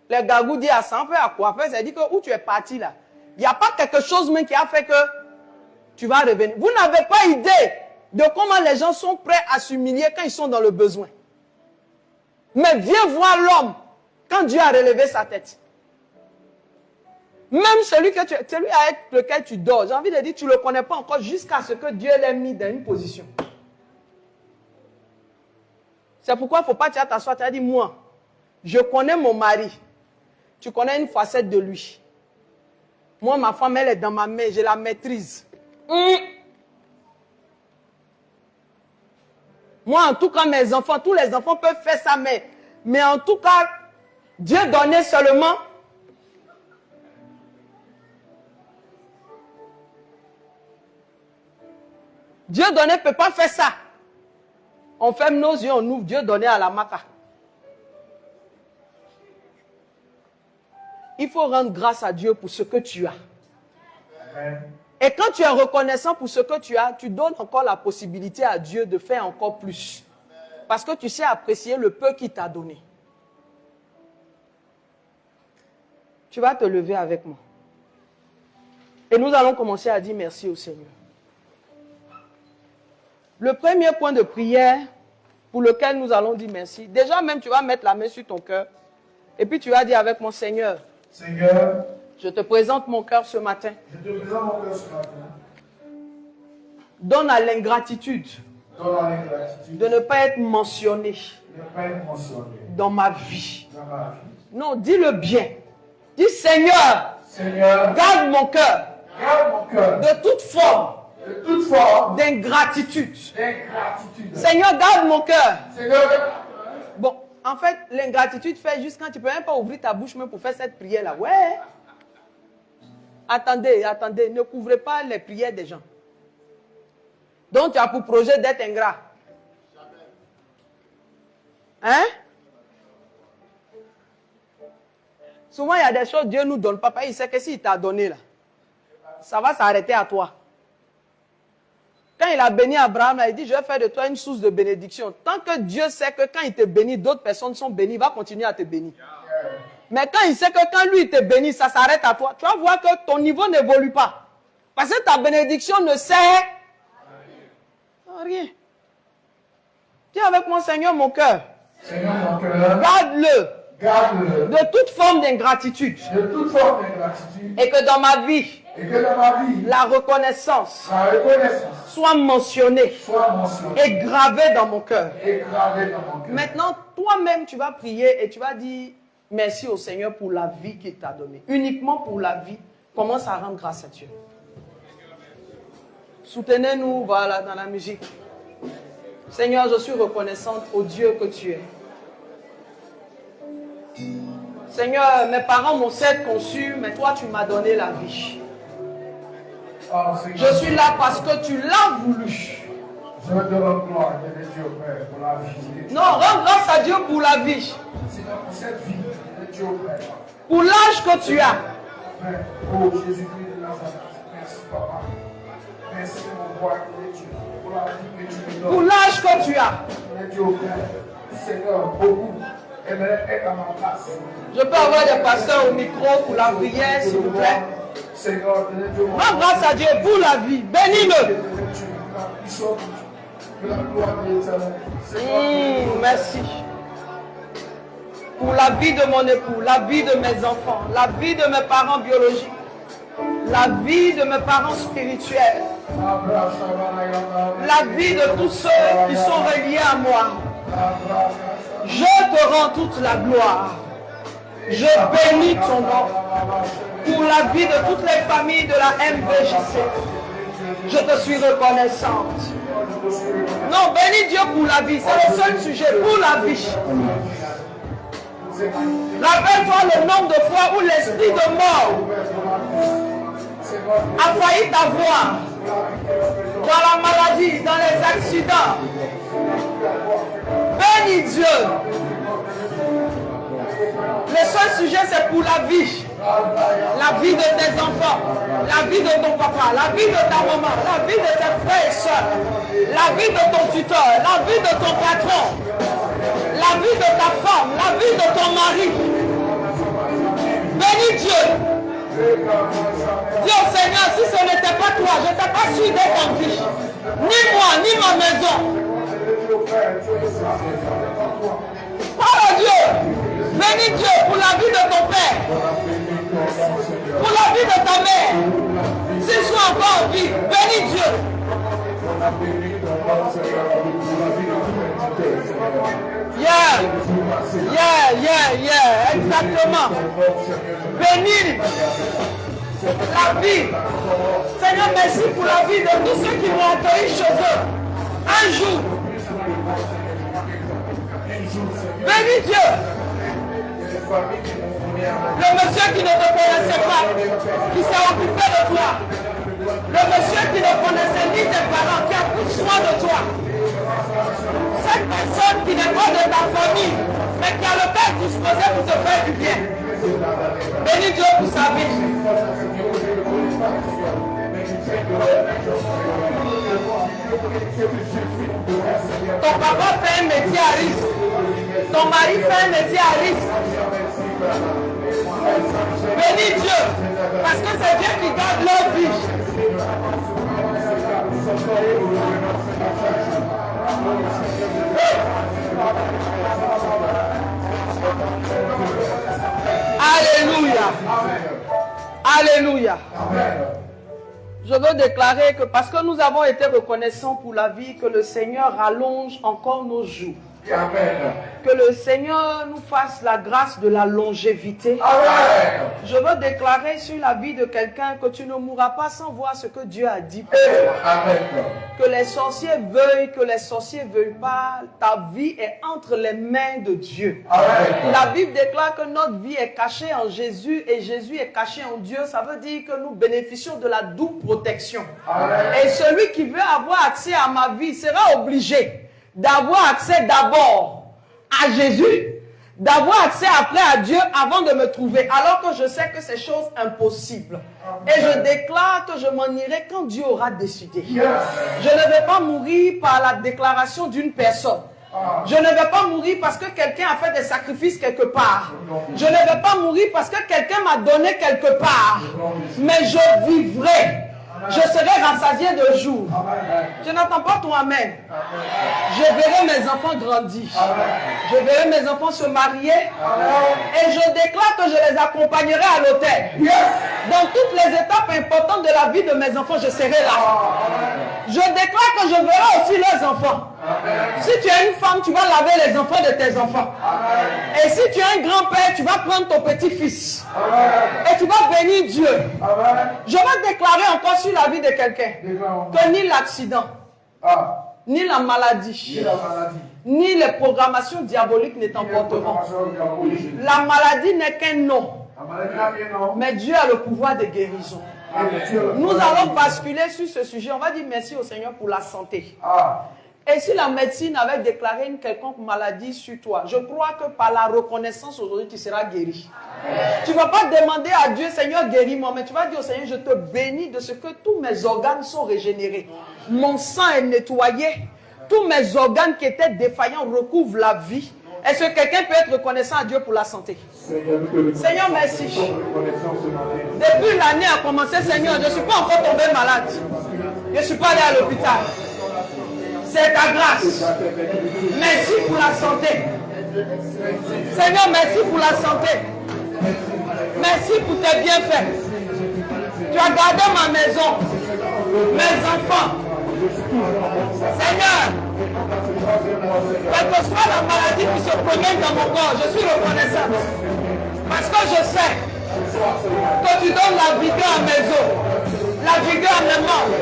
les gagous disent à 100 peu à quoi faire, ça veut dire que où tu es parti là, il n'y a pas quelque chose même qui a fait que tu vas revenir. Vous n'avez pas idée de comment les gens sont prêts à s'humilier quand ils sont dans le besoin. Mais viens voir l'homme quand Dieu a relevé sa tête. Même celui avec lequel tu dors, j'ai envie de dire, tu ne le connais pas encore jusqu'à ce que Dieu l'ait mis dans une position. C'est pourquoi il ne faut pas t'asseoir, tu as dit, moi, je connais mon mari. Tu connais une facette de lui. Moi, ma femme, elle est dans ma main, je la maîtrise. Moi, en tout cas, mes enfants, tous les enfants peuvent faire ça, mais Mais en tout cas, Dieu donnait seulement. Dieu donnait ne peut pas faire ça. On ferme nos yeux, on ouvre. Dieu donnait à la maca. Il faut rendre grâce à Dieu pour ce que tu as.
Amen.
Et quand tu es reconnaissant pour ce que tu as, tu donnes encore la possibilité à Dieu de faire encore plus. Parce que tu sais apprécier le peu qu'il t'a donné. Tu vas te lever avec moi. Et nous allons commencer à dire merci au Seigneur. Le premier point de prière pour lequel nous allons dire merci. Déjà même, tu vas mettre la main sur ton cœur. Et puis tu vas dire avec mon Seigneur.
Seigneur,
Je te présente mon cœur ce matin.
je te présente mon cœur ce matin.
Donne à l'ingratitude
Donne à l'ingratitude
de ne pas être mentionné
de ne pas être mentionné
dans ma vie.
dans ma vie.
Non, dis-le bien. Dis Seigneur,
Seigneur,
garde mon cœur
garde mon cœur
de toute forme
de toute forme
d'ingratitude.
d'ingratitude.
Seigneur, garde mon cœur.
Seigneur,
Bon, en fait, l'ingratitude fait juste quand tu ne peux même pas ouvrir ta bouche même pour faire cette prière-là. Ouais. Attendez, attendez, ne couvrez pas les prières des gens. Donc, tu as pour projet d'être ingrat. Hein? Souvent, il y a des choses que Dieu ne nous donne pas. Il sait que s'il t'a donné là, ça va s'arrêter à toi. Quand il a béni Abraham, là, il dit, je vais faire de toi une source de bénédiction. Tant que Dieu sait que quand il te bénit, d'autres personnes sont bénies, il va continuer à te bénir. Mais quand il sait que quand lui il te bénit, ça s'arrête à toi, tu vas voir que ton niveau n'évolue pas. Parce que ta bénédiction ne sert à rien. Dis avec moi, Seigneur, mon cœur.
Seigneur, mon cœur,
Garde-le
garde-le
de toute forme d'ingratitude.
de toute forme d'ingratitude
Et que dans ma vie,
et que dans ma vie,
la reconnaissance
la reconnaissance
soit mentionnée
soit mentionnée
et gravée dans mon cœur.
et gravée dans mon cœur.
Maintenant, toi-même, tu vas prier et tu vas dire merci au Seigneur pour la vie qu'il t'a donnée. Uniquement pour la vie, commence à rendre grâce à Dieu. Soutenez-nous, voilà, dans la musique. Seigneur, je suis reconnaissante au Dieu que tu es. Seigneur, mes parents m'ont certes conçu, mais toi, tu m'as donné la vie.
Oh, Seigneur,
Je suis là parce que tu l'as voulu.
je te rends gloire, Dieu Père, pour la vie.
Non, rends grâce à Dieu pour la vie.
Seigneur, pour cette vie, Dieu Père.
Pour l'âge que tu as.
Père, oh Jésus-Christ de Nazareth, merci Papa. Merci mon roi de Dieu, pour la vie que tu me
Pour
donnes.
l'âge que tu as.
Dieu Père, Seigneur, beaucoup aimeraient être à ma place.
Je peux avoir des pasteurs au micro pour la prière, s'il vous plaît.
Seigneur, Dieu,
Rends grâce à Dieu pour la vie. Bénis-le. Merci. Pour la vie de mon époux, la vie de mes enfants, la vie de mes parents biologiques, la vie de mes parents spirituels, la vie de tous ceux qui sont reliés à moi. Je te rends toute la gloire. Je bénis ton nom. Pour la vie de toutes les familles de la MVJC, je te suis reconnaissante. Non, bénis Dieu pour la vie. C'est le seul sujet, pour la vie. Rappelle-toi le nombre de fois où l'esprit de mort a failli t'avoir dans la maladie, dans les accidents. Bénis Dieu. Le seul sujet, c'est pour la vie. La vie de tes enfants, la vie de ton papa, la vie de ta maman, la vie de tes frères et soeurs, la vie de ton tuteur, la vie de ton patron, la vie de ta femme, la vie de ton mari. Bénis Dieu. Dis au Seigneur, si ce n'était pas toi, je n'étais pas sûr d'être en vie. Ni moi, ni ma maison. Parle à Dieu. Bénis Dieu pour la vie de ton père. Pour la vie de ta mère. S'ils sont encore en vie, bénis Dieu. Yeah. Exactement. Bénis la vie. Seigneur, merci pour la vie de tous ceux qui vont accueillir chez eux. Un jour. Bénis Dieu. Le monsieur qui ne te connaissait pas, qui s'est occupé de toi. Le monsieur qui ne connaissait ni tes parents, qui a pris soin de toi. Cette personne qui n'est pas de ta famille, mais qui a le cœur disposé pour te faire du bien. Bénis Dieu pour sa vie. Ton papa fait un métier à risque. Ton mari fait un métier à risque. Bénis Dieu, parce que c'est Dieu qui garde leur vie. Alléluia. Alléluia. Je veux déclarer que parce que nous avons été reconnaissants pour la vie, que le Seigneur rallonge encore nos jours.
Amen.
Que le Seigneur nous fasse la grâce de la longévité.
Amen.
Je veux déclarer sur la vie de quelqu'un que tu ne mourras pas sans voir ce que Dieu a dit.
Amen.
Que les sorciers veuillent, que les sorciers ne veuillent pas, ta vie est entre les mains de Dieu.
Amen.
La Bible déclare que notre vie est cachée en Jésus et Jésus est caché en Dieu. Ça veut dire que nous bénéficions de la double protection.
Amen.
Et celui qui veut avoir accès à ma vie sera obligé d'avoir accès d'abord à Jésus, d'avoir accès après à Dieu avant de me trouver, alors que je sais que c'est chose impossible. Et je déclare que je m'en irai quand Dieu aura décidé.
Yes.
Je ne vais pas mourir par la déclaration d'une personne. Je ne vais pas mourir parce que quelqu'un a fait des sacrifices quelque part. Je ne vais pas mourir parce que quelqu'un m'a donné quelque part. Mais je vivrai. Je serai rassasié de jour. Je n'entends pas ton amen. Je verrai mes enfants grandir. Je verrai mes enfants se marier. Et je déclare que je les accompagnerai à l'autel. Dans toutes les étapes importantes de la vie de mes enfants, je serai là. Je déclare que je verrai aussi leurs enfants. Si tu es une femme, tu vas laver les enfants de tes enfants. Et si tu es un grand-père, tu vas prendre ton petit-fils. Et tu vas bénir Dieu. Je vais déclarer encore sur la vie de quelqu'un que ni l'accident, ni la maladie, ni les programmations diaboliques ne t'emporteront. La maladie n'est qu'un nom. Mais Dieu a le pouvoir de guérison. Nous allons basculer sur ce sujet. On va dire merci au Seigneur pour la santé. Et si la médecine avait déclaré une quelconque maladie sur toi, je crois que par la reconnaissance aujourd'hui, tu seras guéri. Tu ne vas pas demander à Dieu, Seigneur, guéris-moi, mais tu vas dire au Seigneur, je te bénis de ce que tous mes organes sont régénérés. Mon sang est nettoyé. Tous mes organes qui étaient défaillants recouvrent la vie. Est-ce que quelqu'un peut être reconnaissant à Dieu pour la santé? Seigneur, merci. Depuis l'année a commencé, Seigneur, je ne suis pas encore tombé malade. Je ne suis pas allé à l'hôpital. C'est ta grâce. Merci pour la santé. Seigneur, merci pour la santé. Merci pour tes bienfaits. Tu as gardé ma maison, mes enfants. Seigneur, quelle que soit la maladie qui se promène dans mon corps, je suis reconnaissante. Parce que je sais que tu donnes la vigueur à mes os, la vigueur à mes membres.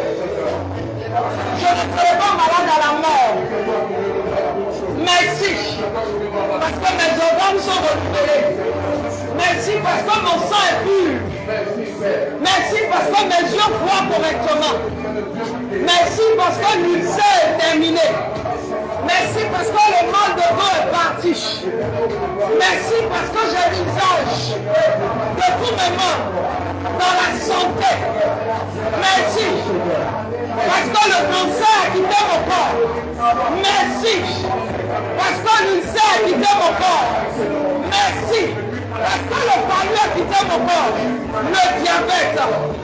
Je ne serai pas malade à la mort. Merci. Parce que mes organes sont renouvelés. Merci parce que mon sang est pur. Merci parce que mes yeux voient correctement. Merci parce que l'ulcère est terminé. Merci parce que le mal de dos est parti. Merci parce que j'ai l'usage de tous mes membres dans la santé. Merci. Parce que le cancer a quitté mon corps. Merci. Parce que l'ulcère a quitté mon corps. Merci. Parce que le palu a quitté mon corps. Le diabète,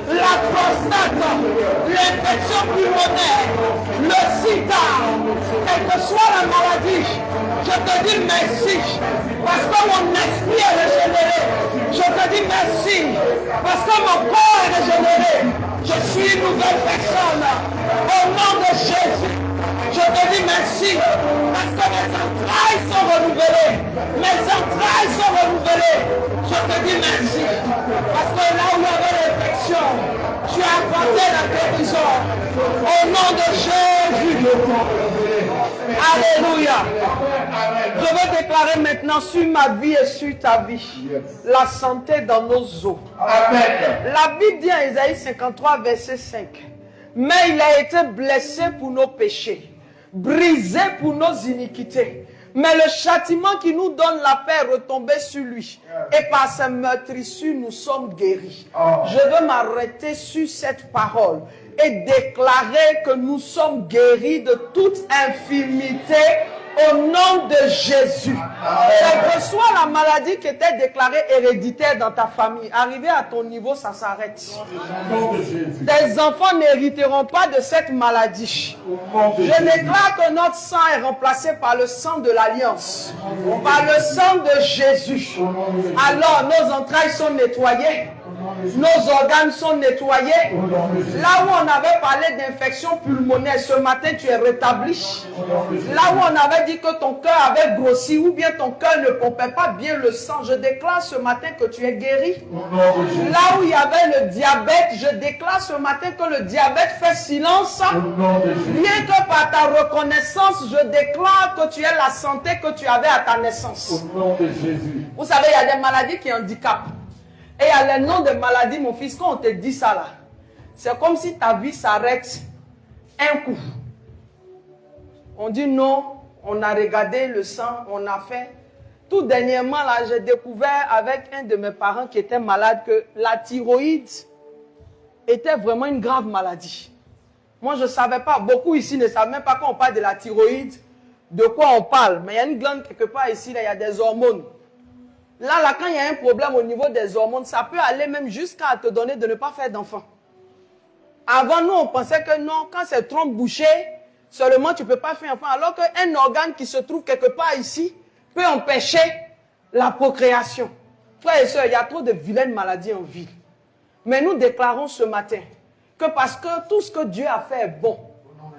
la prostate, l'infection pulmonaire, le sida, quelle que soit la maladie, je te dis merci. Parce que mon esprit est régénéré. Je te dis merci. Parce que mon corps est régénéré. Je suis une nouvelle personne. Au nom de Jésus, je te dis merci. Parce que mes entrailles sont renouvelées. Mes entrailles sont renouvelées. Je te dis merci. Parce que là où il y avait l'infection, tu as apporté la guérison. Au nom de Jésus. Jésus. Alléluia. Je veux déclarer maintenant sur ma vie et sur ta vie la santé dans nos os.
Amen.
La Bible dit en Isaïe 53, verset 5. Mais il a été blessé pour nos péchés, brisé pour nos iniquités. Mais le châtiment qui nous donne la paix est retombé sur lui. Et par ses meurtrissures, nous sommes guéris. Je veux m'arrêter sur cette parole et déclarer que nous sommes guéris de toute infirmité au nom de Jésus. Quelle que soit la maladie qui était déclarée héréditaire dans ta famille, arrivé à ton niveau, ça s'arrête. Tes enfants n'hériteront pas de cette maladie. Je déclare que notre sang est remplacé par le sang de l'Alliance, par le sang de Jésus. Alors nos entrailles sont nettoyées. Nos organes sont nettoyés. Là où on avait parlé d'infection pulmonaire, ce matin tu es rétabli. Là où on avait dit que ton cœur avait grossi ou bien ton cœur ne pompait pas bien le sang, je déclare ce matin que tu es guéri. Là où il y avait le diabète, je déclare ce matin que le diabète fait silence. Bien que par ta reconnaissance, je déclare que tu as la santé que tu avais à ta naissance. Vous savez, il y a des maladies qui handicapent. Et il y a les noms de maladies, mon fils, quand on te dit ça là, c'est comme si ta vie s'arrête un coup. On dit non, on a regardé le sang, on a fait. Tout dernièrement là, j'ai découvert avec un de mes parents qui était malade que la thyroïde était vraiment une grave maladie. Moi, je ne savais pas, beaucoup ici ne savent même pas quand on parle de la thyroïde, de quoi on parle. Mais il y a une glande quelque part ici, là, il y a des hormones. Là, quand il y a un problème au niveau des hormones, ça peut aller même jusqu'à te donner de ne pas faire d'enfant. Avant, nous, on pensait que non, quand c'est trompe bouchée, seulement tu ne peux pas faire enfant. Alors qu'un organe qui se trouve quelque part ici peut empêcher la procréation. Frères et sœurs, il y a trop de vilaines maladies en ville. Mais nous déclarons ce matin que parce que tout ce que Dieu a fait est bon,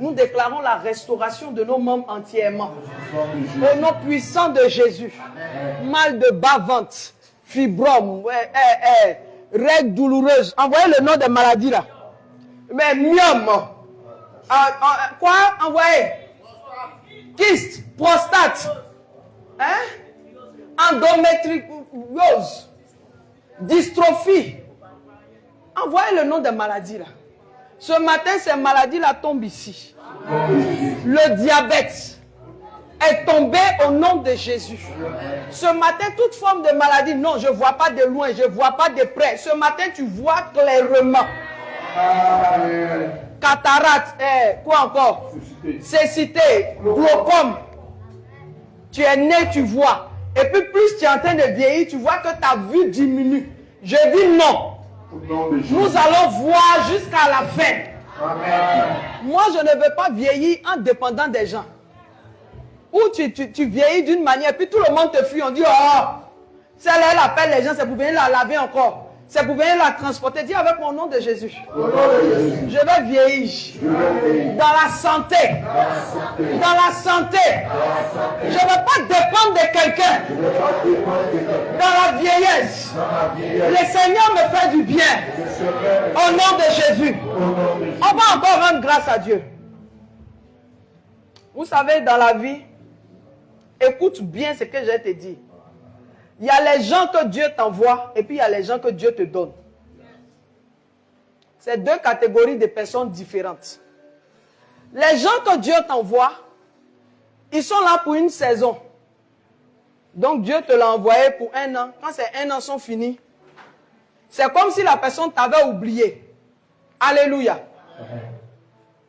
nous déclarons la restauration de nos membres entièrement. Au nom puissant de Jésus. Mal de bas-ventre, fibrome, règles douloureuses. Envoyez le nom des maladies là. Mais myome. Quoi? Envoyez. Kyste, prostate. Endométriose. Dystrophie. Envoyez le nom des maladies là. Ce matin, ces maladies-là tombent ici. Le diabète est tombé au nom de Jésus. Ce matin, toute forme de maladie, non, je ne vois pas de loin, je ne vois pas de près. Ce matin, tu vois clairement. Cataracte, quoi encore? Cécité, glaucome. Tu es né, tu vois. Et puis plus tu es en train de vieillir, tu vois que ta vue diminue. Je dis non. Nous allons voir jusqu'à la fin. Amen. Moi, je ne veux pas vieillir en dépendant des gens. Ou tu vieillis d'une manière, puis tout le monde te fuit. On dit, oh, celle-là, elle appelle les gens, c'est pour venir la laver encore. C'est pour venir la transporter. Dis avec mon nom de Jésus. Je vais vieillir. Dans la santé. Dans la santé. Je ne veux pas dépendre de quelqu'un. Dans la vieillesse. Le Seigneur me fait du bien. Au nom de Jésus. On va encore rendre grâce à Dieu. Vous savez, dans la vie, écoute bien ce que je te dis. Il y a les gens que Dieu t'envoie et puis il y a les gens que Dieu te donne. C'est deux catégories de personnes différentes. Les gens que Dieu t'envoie, ils sont là pour une saison. Donc Dieu te l'a envoyé pour 1 an. Quand ces 1 an sont finis, c'est comme si la personne t'avait oublié. Alléluia.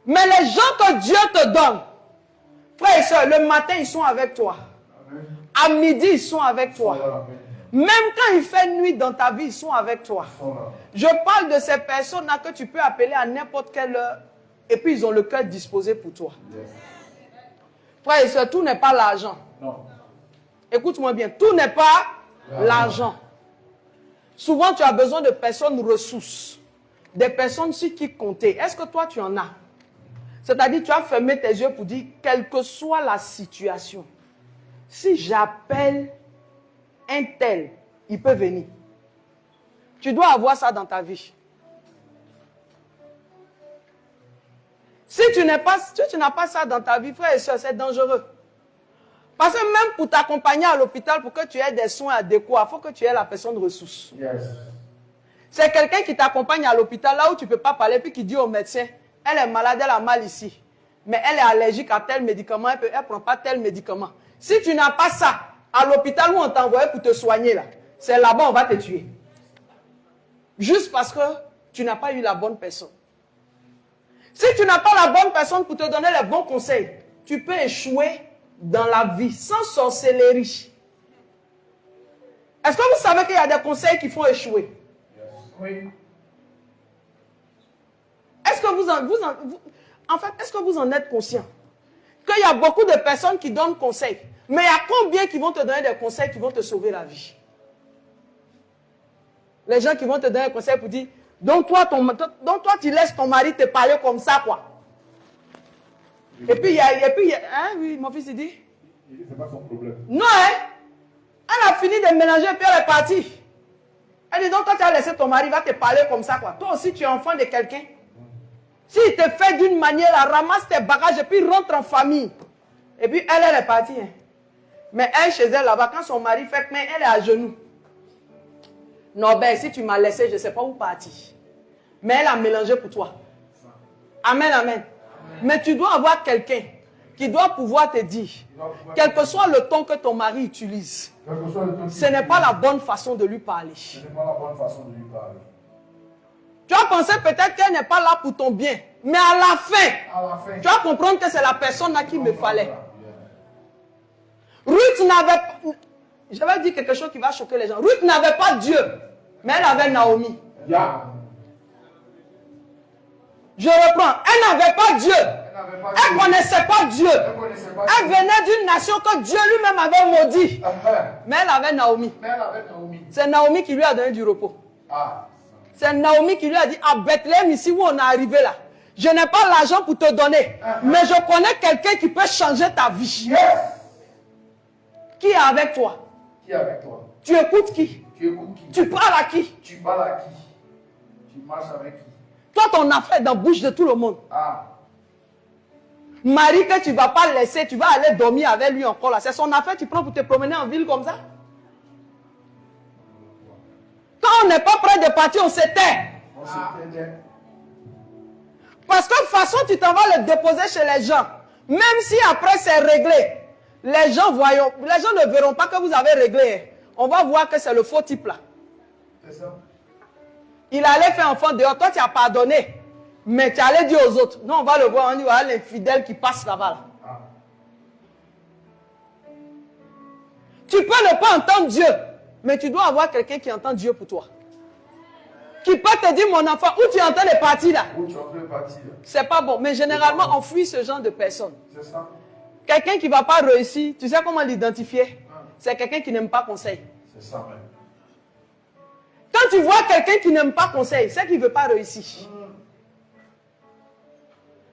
Mais les gens que Dieu te donne, frères et sœurs, le matin, ils sont avec toi. À midi, ils sont avec toi. Même quand il fait nuit dans ta vie, ils sont avec toi. Je parle de ces personnes-là que tu peux appeler à n'importe quelle heure et puis ils ont le cœur disposé pour toi. Frère et sœurs, tout n'est pas l'argent. Écoute-moi bien, tout n'est pas l'argent. Souvent, tu as besoin de personnes ressources, des personnes sur qui compter. Est-ce que toi, tu en as? C'est-à-dire, tu as fermé tes yeux pour dire, quelle que soit la situation, si j'appelle un tel, il peut venir. Tu dois avoir ça dans ta vie. Si tu n'as pas ça dans ta vie, frère et soeur, c'est dangereux. Parce que même pour t'accompagner à l'hôpital, pour que tu aies des soins adéquats, il faut que tu aies la personne de ressources.
Yes.
C'est quelqu'un qui t'accompagne à l'hôpital, là où tu ne peux pas parler, puis qui dit au médecin, elle est malade, elle a mal ici. Mais elle est allergique à tel médicament, elle ne prend pas tel médicament. Si tu n'as pas ça, à l'hôpital où on t'a envoyé pour te soigner, là, c'est là-bas on va te tuer. Juste parce que tu n'as pas eu la bonne personne. Si tu n'as pas la bonne personne pour te donner les bons conseils, tu peux échouer dans la vie sans sorcellerie. Est-ce que vous savez qu'il y a des conseils qui font échouer?
Oui.
Est-ce que est-ce que vous en êtes conscient? Qu'il y a beaucoup de personnes qui donnent conseils. Mais il y a combien qui vont te donner des conseils qui vont te sauver la vie? Les gens qui vont te donner des conseils pour dire, donc toi, tu laisses ton mari te parler comme ça, quoi. Et puis, il y a, hein, oui, mon fils, il dit.
Il dit, c'est pas son problème.
Non, hein. Elle a fini de mélanger et puis elle est partie. Elle dit, donc toi, tu as laissé ton mari, il va te parler comme ça, quoi. Toi aussi, tu es enfant de quelqu'un. S'il te fait d'une manière, ramasse tes bagages et puis rentre en famille. Et puis, elle est partie, hein. Mais elle, chez elle, là-bas, quand son mari fait, mais elle est à genoux. Non, ben, si tu m'as laissé, je ne sais pas où partir. Mais elle a mélangé pour toi. Amen, amen. Mais tu dois avoir quelqu'un qui doit pouvoir te dire, quel que soit le ton que ton mari utilise, ce n'est pas la bonne façon de lui parler.
Ce n'est pas la bonne façon de lui parler.
Tu as pensé peut-être qu'elle n'est pas là pour ton bien. Mais à la fin, tu vas comprendre que c'est la personne à qui il me fallait. Ruth n'avait pas... Je vais dire quelque chose qui va choquer les gens. Ruth n'avait pas Dieu, mais elle avait Naomi.
Yeah.
Je reprends. Elle n'avait pas Dieu. Elle ne connaissait pas Dieu. Elle venait d'une nation que Dieu lui-même avait maudit. Mais elle avait Naomi. C'est Naomi qui lui a donné du repos. C'est Naomi qui lui a dit, à Bethléem, ici où on est arrivé là, je n'ai pas l'argent pour te donner, mais je connais quelqu'un qui peut changer ta vie.
Yes.
Qui est avec toi?
Qui est avec toi?
Tu écoutes qui?
Tu écoutes qui?
Tu parles à qui?
Tu parles à qui? Tu marches avec qui?
Toi, ton affaire dans la bouche de tout le monde.
Ah.
Marie que tu ne vas pas laisser, tu vas aller dormir avec lui encore là. C'est son affaire, tu prends pour te promener en ville comme ça. Quand on n'est pas prêt de partir, on s'éteint.
On s'éteint.
Parce que de toute façon, tu t'en vas le déposer chez les gens. Même si après c'est réglé, les gens ne verront pas que vous avez réglé. On va voir que c'est le faux type là.
C'est ça.
Il allait faire enfant dehors, toi tu as pardonné. Mais tu allais dire aux autres, non, on va le voir, on dit, voilà l'infidèle qui passe là-bas. Là.
Ah.
Tu peux ne pas entendre Dieu, mais tu dois avoir quelqu'un qui entend Dieu pour toi. Qui peut te dire, mon enfant, où tu es en train de partir là?
Où tu es en train de partir?
C'est pas bon, mais généralement on fuit ce genre de personnes.
C'est ça.
Quelqu'un qui ne va pas réussir, tu sais comment l'identifier? C'est quelqu'un qui n'aime pas conseil.
C'est ça même.
Quand tu vois quelqu'un qui n'aime pas conseil, c'est qu'il ne veut pas réussir.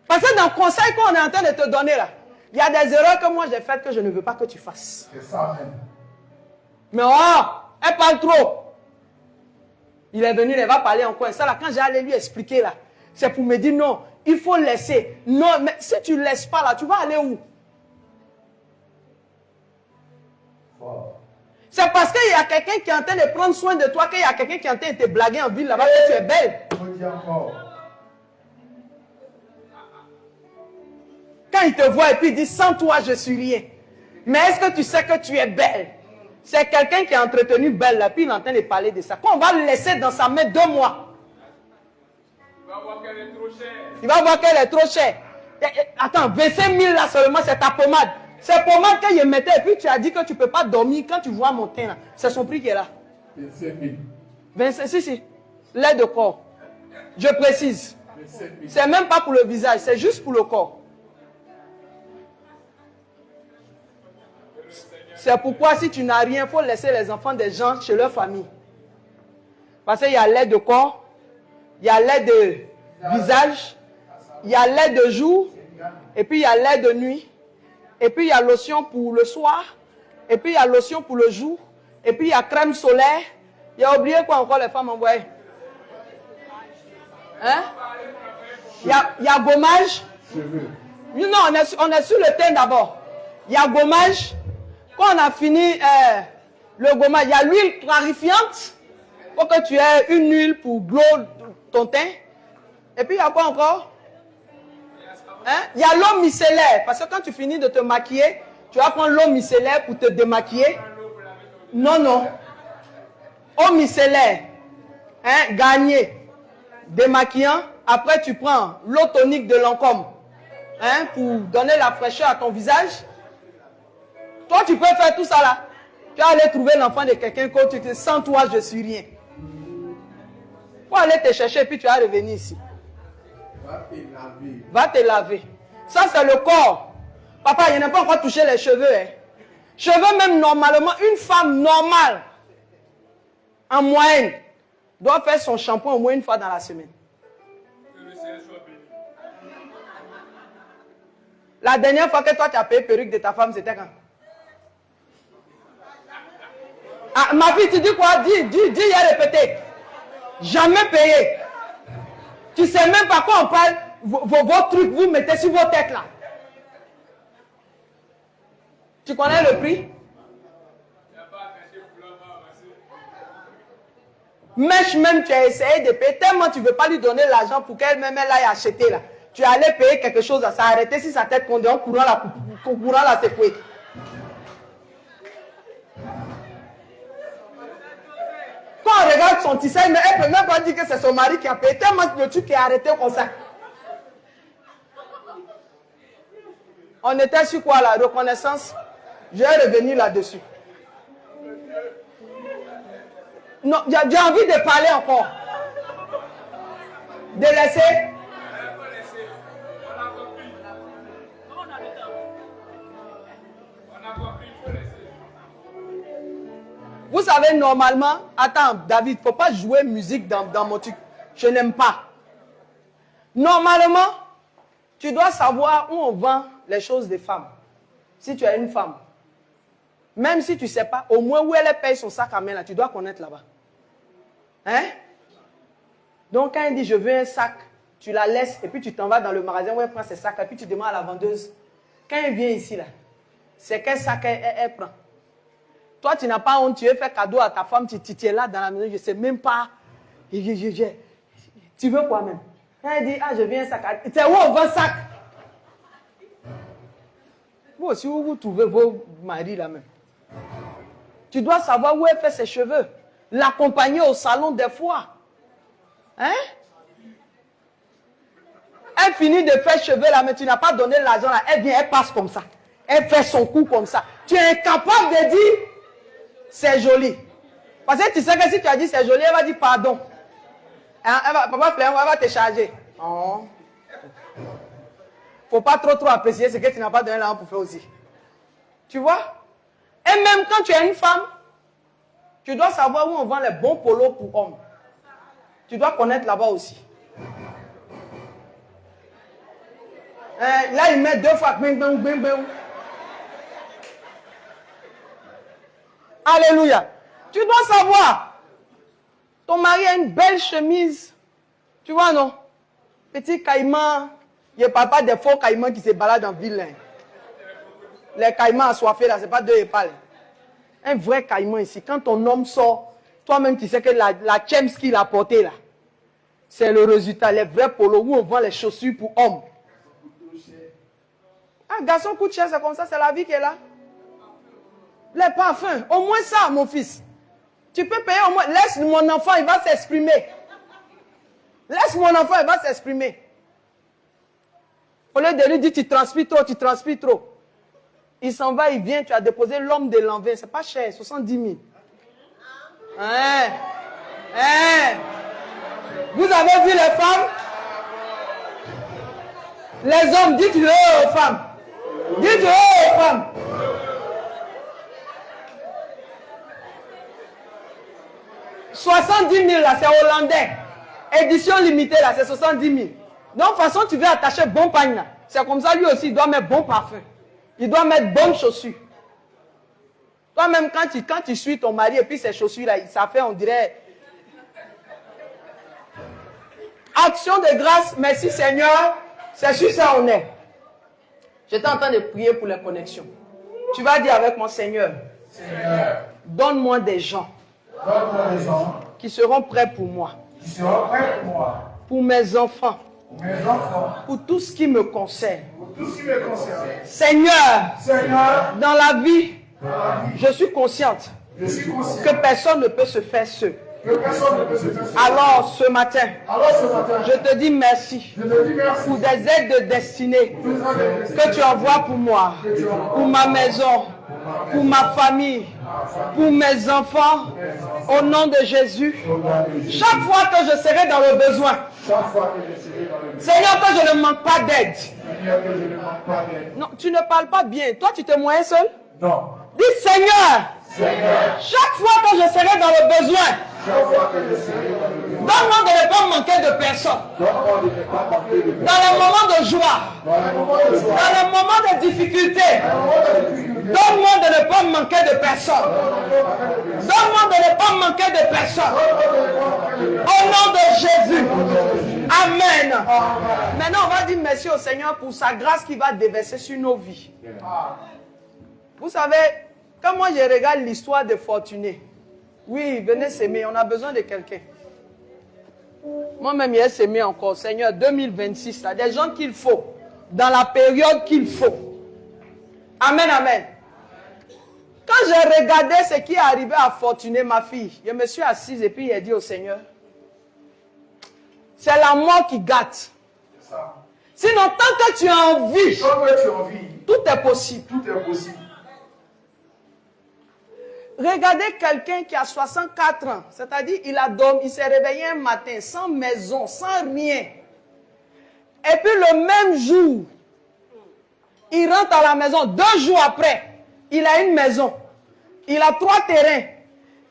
Parce que dans le conseil qu'on est en train de te donner là, il y a des erreurs que moi j'ai faites que je ne veux pas que tu fasses.
C'est ça même.
Mais oh, elle parle trop. Il est venu, il va parler encore. Ça là, quand j'allais lui expliquer là, c'est pour me dire non, il faut laisser. Non, mais si tu ne laisses pas là, tu vas aller où? C'est parce qu'il y a quelqu'un qui est en train de prendre soin de toi, qu'il y a quelqu'un qui est en train de te blaguer en ville là-bas, que tu es belle. Quand il te voit et puis il dit, sans toi je suis rien. Mais est-ce que tu sais que tu es belle? C'est quelqu'un qui est entretenu belle là, puis il est en train de parler de ça. Quand on va le laisser dans sa main 2 mois,
il va voir qu'elle est trop chère.
Il va voir qu'elle est trop chère. Attends, 25 000 là seulement, c'est ta pommade. C'est pommade qu'il mettait et puis tu as dit que tu ne peux pas dormir quand tu vois mon teint là. C'est son prix qui est là.
25 000.
25, si. Lait de corps. Je précise.
25 000.
C'est même pas pour le visage, c'est juste pour le corps. C'est pourquoi si tu n'as rien, il faut laisser les enfants des gens chez leur famille. Parce qu'il y a lait de corps, il y a lait de visage, il y a lait de jour, et puis il y a lait de nuit, et puis il y a lotion pour le soir, et puis il y a lotion pour le jour, et puis il y a crème solaire. Il y a oublié quoi encore les femmes envoient? Hein? Il y a gommage,
Cheveux.
Non, on est sur le thème d'abord. Il y a gommage. Quand on a fini le gommage, il y a l'huile clarifiante. Pour que tu aies une huile pour glow ton teint. Et puis il y a quoi encore? Hein? Il y a l'eau micellaire. Parce que quand tu finis de te maquiller, tu vas prendre l'eau micellaire pour te démaquiller. Non, non. Eau micellaire. Hein? Gagné. Démaquillant. Après, tu prends l'eau tonique de Lancôme. Hein? Pour donner la fraîcheur à ton visage. Toi, tu peux faire tout ça là. Tu vas aller trouver l'enfant de quelqu'un quand tu te dis, sans toi, je suis rien. Faut aller te chercher et puis tu vas revenir ici.
Va te laver.
Va te laver. Ça, c'est le corps. Papa, il n'a pas encore touché les cheveux. Hein. Cheveux, même normalement, une femme normale, en moyenne, doit faire son shampoing au moins une fois dans la semaine.
Que le Seigneur soit béni.
La dernière fois que toi, tu as payé perruque de ta femme, c'était quand? Ah, ma fille, tu dis quoi? Dis, il a répété. Jamais payé. Tu sais même pas quoi on parle. Vos trucs, vous mettez sur vos têtes là. Tu connais le prix?
Il n'y a pas à cacher foulard, avancer.
Mèche même, tu as essayé de payer. Tellement tu ne veux pas lui donner l'argent pour qu'elle-même elle aille acheter là. Tu allais payer quelque chose, ça a arrêté si sa tête condamnée en courant la secouer. Quand on regarde son tissage, elle ne peut même pas dire que c'est son mari qui a payé. Tellement le truc est arrêté comme ça. On était sur quoi la reconnaissance? Je vais revenir là-dessus. Non, j'ai envie de parler encore. De laisser.
On a compris. On a compris, il faut laisser.
Vous savez, normalement, attends, David, il ne faut pas jouer musique dans mon truc. Je n'aime pas. Normalement, tu dois savoir où on vend les choses des femmes. Si tu es une femme. Même si tu ne sais pas, au moins où elle paye son sac à main, là, tu dois connaître là-bas. Hein? Donc, quand elle dit, je veux un sac, tu la laisses et puis tu t'en vas dans le magasin où elle prend ses sacs et puis tu demandes à la vendeuse, quand elle vient ici, là, c'est quel sac elle prend? Toi, tu n'as pas honte, tu veux faire cadeau à ta femme, tu es là dans la maison, je ne sais même pas. Tu veux quoi même? Quand elle dit, ah, je viens un sac. C'est où on vend sac? Vous aussi, où vous trouvez vos maris là même? Tu dois savoir où elle fait ses cheveux. L'accompagner au salon des fois. Hein? Elle finit de faire cheveux là, mais tu n'as pas donné l'argent là. Elle vient, elle passe comme ça. Elle fait son coup comme ça. Tu es incapable de dire, c'est joli. Parce que tu sais que si tu as dit c'est joli, elle va dire pardon. Hein? Papa, elle va te charger. Oh. Faut pas trop apprécier ce que tu n'as pas donné l'argent pour faire aussi. Tu vois? Et même quand tu es une femme, tu dois savoir où on vend les bons polos pour hommes. Tu dois connaître là-bas aussi. Là, il met 2 fois. Bing, bing, bing, bing. Alléluia. Tu dois savoir. Ton mari a une belle chemise. Tu vois, non? Petit caïman. Il ne parle pas des faux caïmans qui se baladent en ville. Hein. Les caïmans assoiffés, là, ce n'est pas 2 épales. Un vrai caïman ici. Quand ton homme sort, toi-même, tu sais que la chems qu'il a portée, là, c'est le résultat. Les vrais polos où on vend les chaussures pour hommes. Un garçon coûte cher, c'est comme ça, c'est la vie qui est là. Les parfums, au moins ça, mon fils. Tu peux payer au moins. Laisse mon enfant, il va s'exprimer. Laisse mon enfant, il va s'exprimer. Au lieu de lui dire, tu transpires trop. Il s'en va, il vient, tu as déposé l'homme de l'envers. C'est pas cher, 70 000. Hein? Hein? Vous avez vu les femmes? Les hommes, dites-le aux femmes. Dites-le aux femmes. « 70 000 là, c'est hollandais. Édition limitée là, c'est 70 000. Donc, de toute façon, tu veux attacher bon pagne là. C'est comme ça, lui aussi, il doit mettre bon parfum. Il doit mettre bonnes chaussures. Toi-même, quand tu suis ton mari et puis ses chaussures là, ça fait, on dirait... Action de grâce, merci Seigneur. C'est sur ça on est. J'étais en train de prier pour les connexions. Tu vas dire avec moi, Seigneur,
Seigneur,
donne-moi des gens
donne-moi des gens
qui seront prêts pour moi,
qui seront prêts pour moi,
pour mes enfants,
pour mes enfants,
pour tout ce qui me concerne.
pour tout ce qui me concerne.
Seigneur,
Seigneur,
dans la vie,
dans la vie,
je suis consciente
je suis conscient
que personne ne peut se faire seul.
que personne ne peut se faire seul.
Alors ce matin,
Alors ce matin,
je te dis merci
je te dis merci
pour des aides de destinée que tu envoies pour moi, pour ma maison, pour ma famille, pour mes enfants, au nom de Jésus. Chaque fois que je serai dans le besoin,
Chaque fois que je serai dans le but,
Seigneur, que je ne manque pas d'aide.
Seigneur, que je ne manque pas d'aide.
Non, tu ne parles pas bien. Toi, tu te moyens seul.
Non.
Dis Seigneur,
Seigneur,
chaque fois que je serai dans le besoin,
chaque fois que je serai dans le but,
donne-moi de ne pas manquer de personne.
donne-moi de ne pas manquer de
Dans les moments de joie,
Dans les moments de joie,
dans les moments de difficulté,
dans les moments de difficulté,
donne-moi de ne pas manquer de personne. Donne-moi de ne pas manquer de personne. Au nom de Jésus. Amen. Maintenant, on va dire merci au Seigneur pour sa grâce qui va déverser sur nos vies. Vous savez, quand moi je regarde l'histoire de Fortuné, oui, venez s'aimer, on a besoin de quelqu'un. Moi-même, j'ai s'aimé encore, Seigneur, 2026, là, des gens qu'il faut, dans la période qu'il faut. Amen, amen. Quand j'ai regardé ce qui est arrivé à Fortuné, ma fille, je me suis assise et puis j'ai dit au Seigneur, c'est la mort qui gâte.
c'est ça.
Sinon, tant que tu as envie,
Tant que tu as envie,
tout est possible.
tout est possible.
Regardez quelqu'un qui a 64 ans, c'est-à-dire il a dormi, il s'est réveillé un matin sans maison, sans rien. Et puis le même jour, il rentre à la maison. 2 jours après, il a une maison, il a 3 terrains,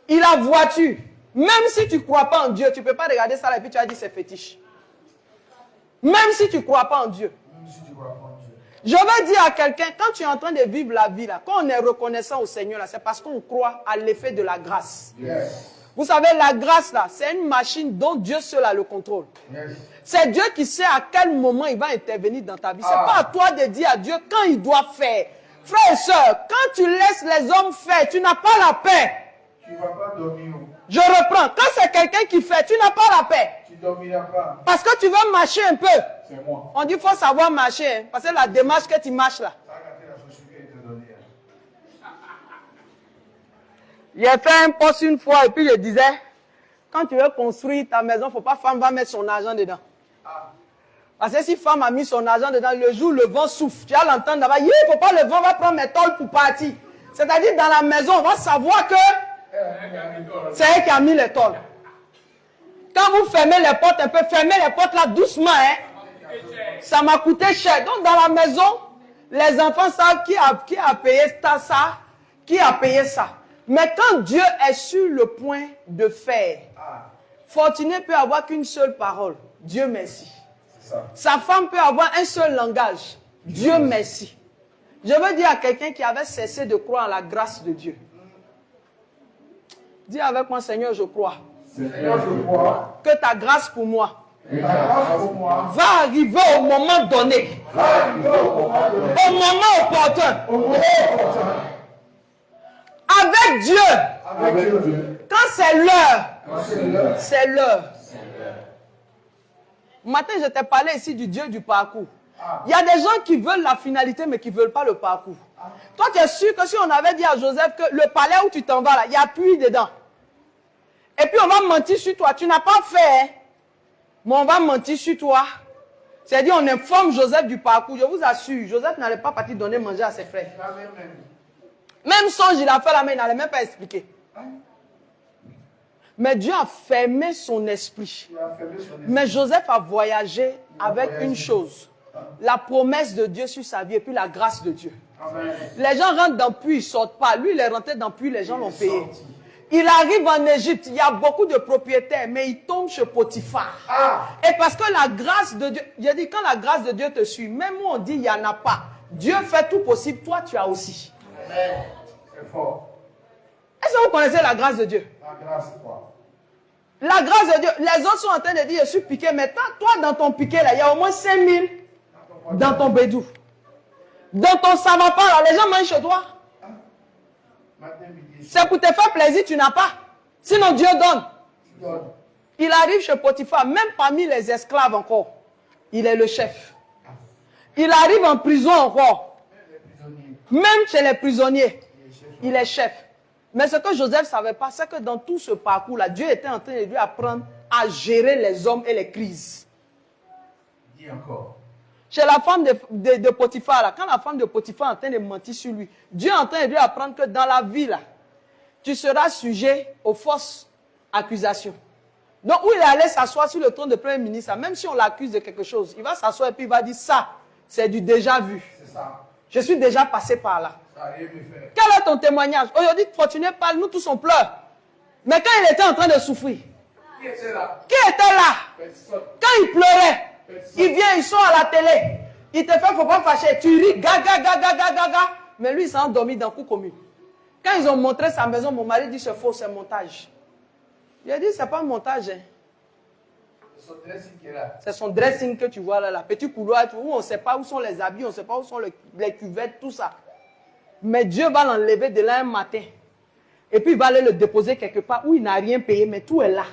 il a voiture. Même si tu ne crois pas en Dieu, tu ne peux pas regarder ça là et puis tu vas dire c'est fétiche. Même si tu ne crois pas en Dieu.
Même si tu vas prendre Dieu.
Je veux dire à quelqu'un, quand tu es en train de vivre la vie, là, quand on est reconnaissant au Seigneur, là, c'est parce qu'on croit à l'effet de la grâce.
Yes.
Vous savez, la grâce, là, c'est une machine dont Dieu seul a le contrôle.
Yes.
C'est Dieu qui sait à quel moment il va intervenir dans ta vie. Ce n'est pas à toi de dire à Dieu quand il doit faire. Frères et sœurs, quand tu laisses les hommes faire, tu n'as pas la paix.
Tu ne vas pas dormir.
Je reprends. Quand c'est quelqu'un qui fait, tu n'as pas la paix.
Tu ne dormiras pas.
Parce que tu veux marcher un peu.
C'est moi.
On dit qu'il faut savoir marcher. Hein, parce que la démarche que tu marches là.
Ça a gâté la chaussure qu'elle te donnait.
J'ai fait un poste une fois et puis je disais, quand tu veux construire ta maison, il ne faut pas femme va mettre son argent dedans. Parce que si femme a mis son argent dedans, le jour le vent souffle, tu vas l'entendre là-bas, il ne faut pas le vent va prendre mes tôles pour partir. C'est-à-dire dans la maison, on va savoir que c'est elle qui a mis les tôles. Quand vous fermez les portes un peu, fermez les portes là doucement. Hein. Ça m'a coûté cher. Donc dans la maison, les enfants savent qui a payé ça, qui a payé ça. Mais quand Dieu est sur le point de faire, Fortuné peut avoir qu'une seule parole. Dieu merci.
C'est ça.
Sa femme peut avoir un seul langage. Dieu merci. Je veux dire à quelqu'un qui avait cessé de croire en la grâce de Dieu. Dis avec moi, Seigneur, je crois
Seigneur, je crois
que ta grâce pour moi
que ta grâce pour moi
va arriver au moment donné,
va arriver au moment donné,
au moment opportun,
au moment opportun,
avec Dieu.
avec Dieu.
Quand c'est l'heure,
Quand c'est l'heure,
c'est l'heure. Matin, je t'ai parlé ici du Dieu du parcours. Il y a des gens qui veulent la finalité, mais qui ne veulent pas le parcours. Toi, tu es sûr que si on avait dit à Joseph que le palais où tu t'en vas, là, il y a pluie dedans. Et puis on va mentir sur toi. Tu n'as pas fait, hein? Mais on va mentir sur toi. C'est-à-dire, on informe Joseph du parcours. Je vous assure, Joseph n'allait pas partir donner manger à ses frères. Même songe, il a fait la main, il n'allait même pas expliquer. Mais Dieu a fermé son esprit.
tu as fermé son esprit.
Mais Joseph a voyagé avec une chose. La promesse de Dieu sur sa vie et puis la grâce de Dieu.
Amen.
Les gens rentrent dans le puits, ils ne sortent pas. Lui, il est rentré dans le puits, les gens l'ont payé. Il arrive en Égypte, il y a beaucoup de propriétaires, mais il tombe chez Potiphar. Et parce que la grâce de Dieu, j'ai dit, quand la grâce de Dieu te suit, même où on dit il n'y en a pas, Dieu fait tout possible, toi tu as aussi.
Amen. C'est fort.
Est-ce que vous connaissez la grâce de Dieu?
La grâce, quoi.
La grâce de Dieu, les autres sont en train de dire je suis piqué, mais toi dans ton piqué là, il y a au moins 5000 Dans ton bédou. Dans ton ça va pas, là, les gens mangent chez toi. C'est pour te faire plaisir, tu n'as pas. Sinon Dieu donne. Il arrive chez Potiphar, même parmi les esclaves encore. Il est le chef. Il arrive en prison encore. Même chez les prisonniers. Il est chef. Mais ce que Joseph ne savait pas, c'est que dans tout ce parcours-là, Dieu était en train de lui apprendre à gérer les hommes et les crises.
Dis encore.
Chez la femme de Potiphar, là, quand la femme de Potiphar est en train de mentir sur lui, Dieu est en train de lui apprendre que dans la vie, là, tu seras sujet aux fausses accusations. Donc, où il est allé s'asseoir sur le trône de premier ministre, même si on l'accuse de quelque chose, il va s'asseoir et puis il va dire ça, c'est du déjà vu.
C'est ça.
Je suis déjà passé par là.
Ça a rien me fait.
Quel est ton témoignage? Aujourd'hui, Fortuné parle, nous tous on pleure. Mais quand il était en train de souffrir,
Qui était là?
qui était là?
Personne.
Quand il pleurait, il vient, il sort à la télé. Il te fait, faut pas fâcher. Tu ris, gaga, gaga, gaga, gaga. Mais lui, il s'est endormi dans le coup commun. Quand ils ont montré sa maison, mon mari dit c'est faux, c'est montage. Il a dit, c'est pas un montage. Hein.
C'est son dressing qui est là.
C'est son dressing que tu vois là, petit couloir, où on ne sait pas où sont les habits, on ne sait pas où sont les cuvettes, tout ça. Mais Dieu va l'enlever de là un matin. Et puis il va aller le déposer quelque part où il n'a rien payé, mais tout est là.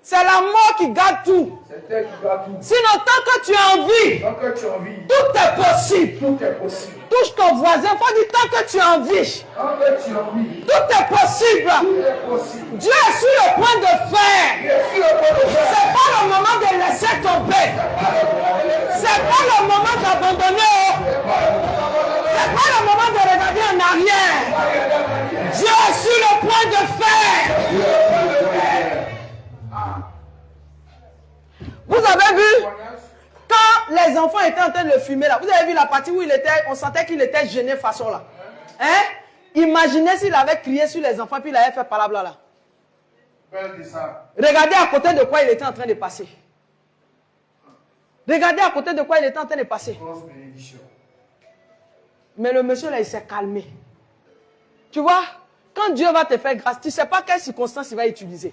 C'est la mort qui garde tout.
C'est elle qui garde tout.
Sinon, tant que tu as envie,
Tant que tu as envie,
tout est possible.
tout est possible.
Touche ton voisin, il faut dire tant que tu as envie,
Tant que tu as envie,
tout est possible.
tout est possible.
Dieu est sur le point de faire.
Jésus est bon de faire.
C'est pas le moment de laisser tomber. C'est pas le moment d'abandonner. C'est pas le moment de regarder en arrière. Dieu est sur le point de faire. Vous avez vu, quand les enfants étaient en train de le fumer là, vous avez vu la partie où il était, on sentait qu'il était gêné façon là. Hein? Imaginez s'il avait crié sur les enfants puis il avait fait palabla là. Regardez à côté de quoi il était en train de passer. Regardez à côté de quoi il était en train de passer. Mais le monsieur là, il s'est calmé. Tu vois, quand Dieu va te faire grâce, tu ne sais pas quelles circonstances il va utiliser.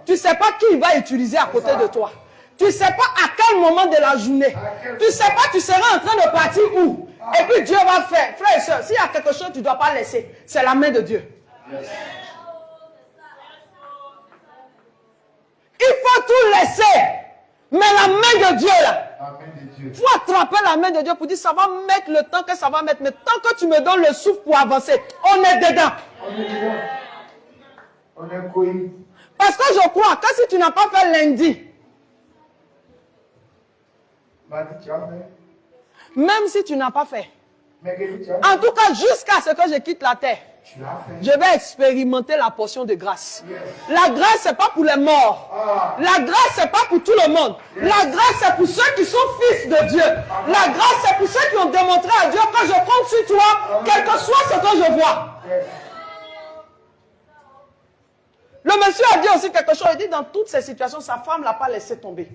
Tu ne sais pas qui il va utiliser à côté de toi. Tu ne sais pas à quel moment de la journée. Tu ne sais pas tu seras en train de partir où. Et puis Dieu va faire. Frères et sœurs, s'il y a quelque chose que tu ne dois pas laisser, c'est la main de Dieu. Il faut tout laisser. Mais la main de Dieu là. Il faut attraper la main de Dieu pour dire ça va mettre le temps que ça va mettre. Mais tant que tu me donnes le souffle pour avancer, on est dedans.
On est dedans. On est coïs.
Parce que je crois que si tu n'as pas fait lundi, même si tu n'as pas fait, en tout cas jusqu'à ce que je quitte la terre, je vais expérimenter la portion de grâce. La grâce, ce n'est pas pour les morts. La grâce, ce n'est pas pour tout le monde. La grâce, c'est pour ceux qui sont fils de Dieu. La grâce, c'est pour ceux qui ont démontré à Dieu que je compte sur toi, quel que soit ce que je vois. Le monsieur a dit aussi quelque chose. Il dit dans toutes ces situations, sa femme ne l'a pas laissé tomber.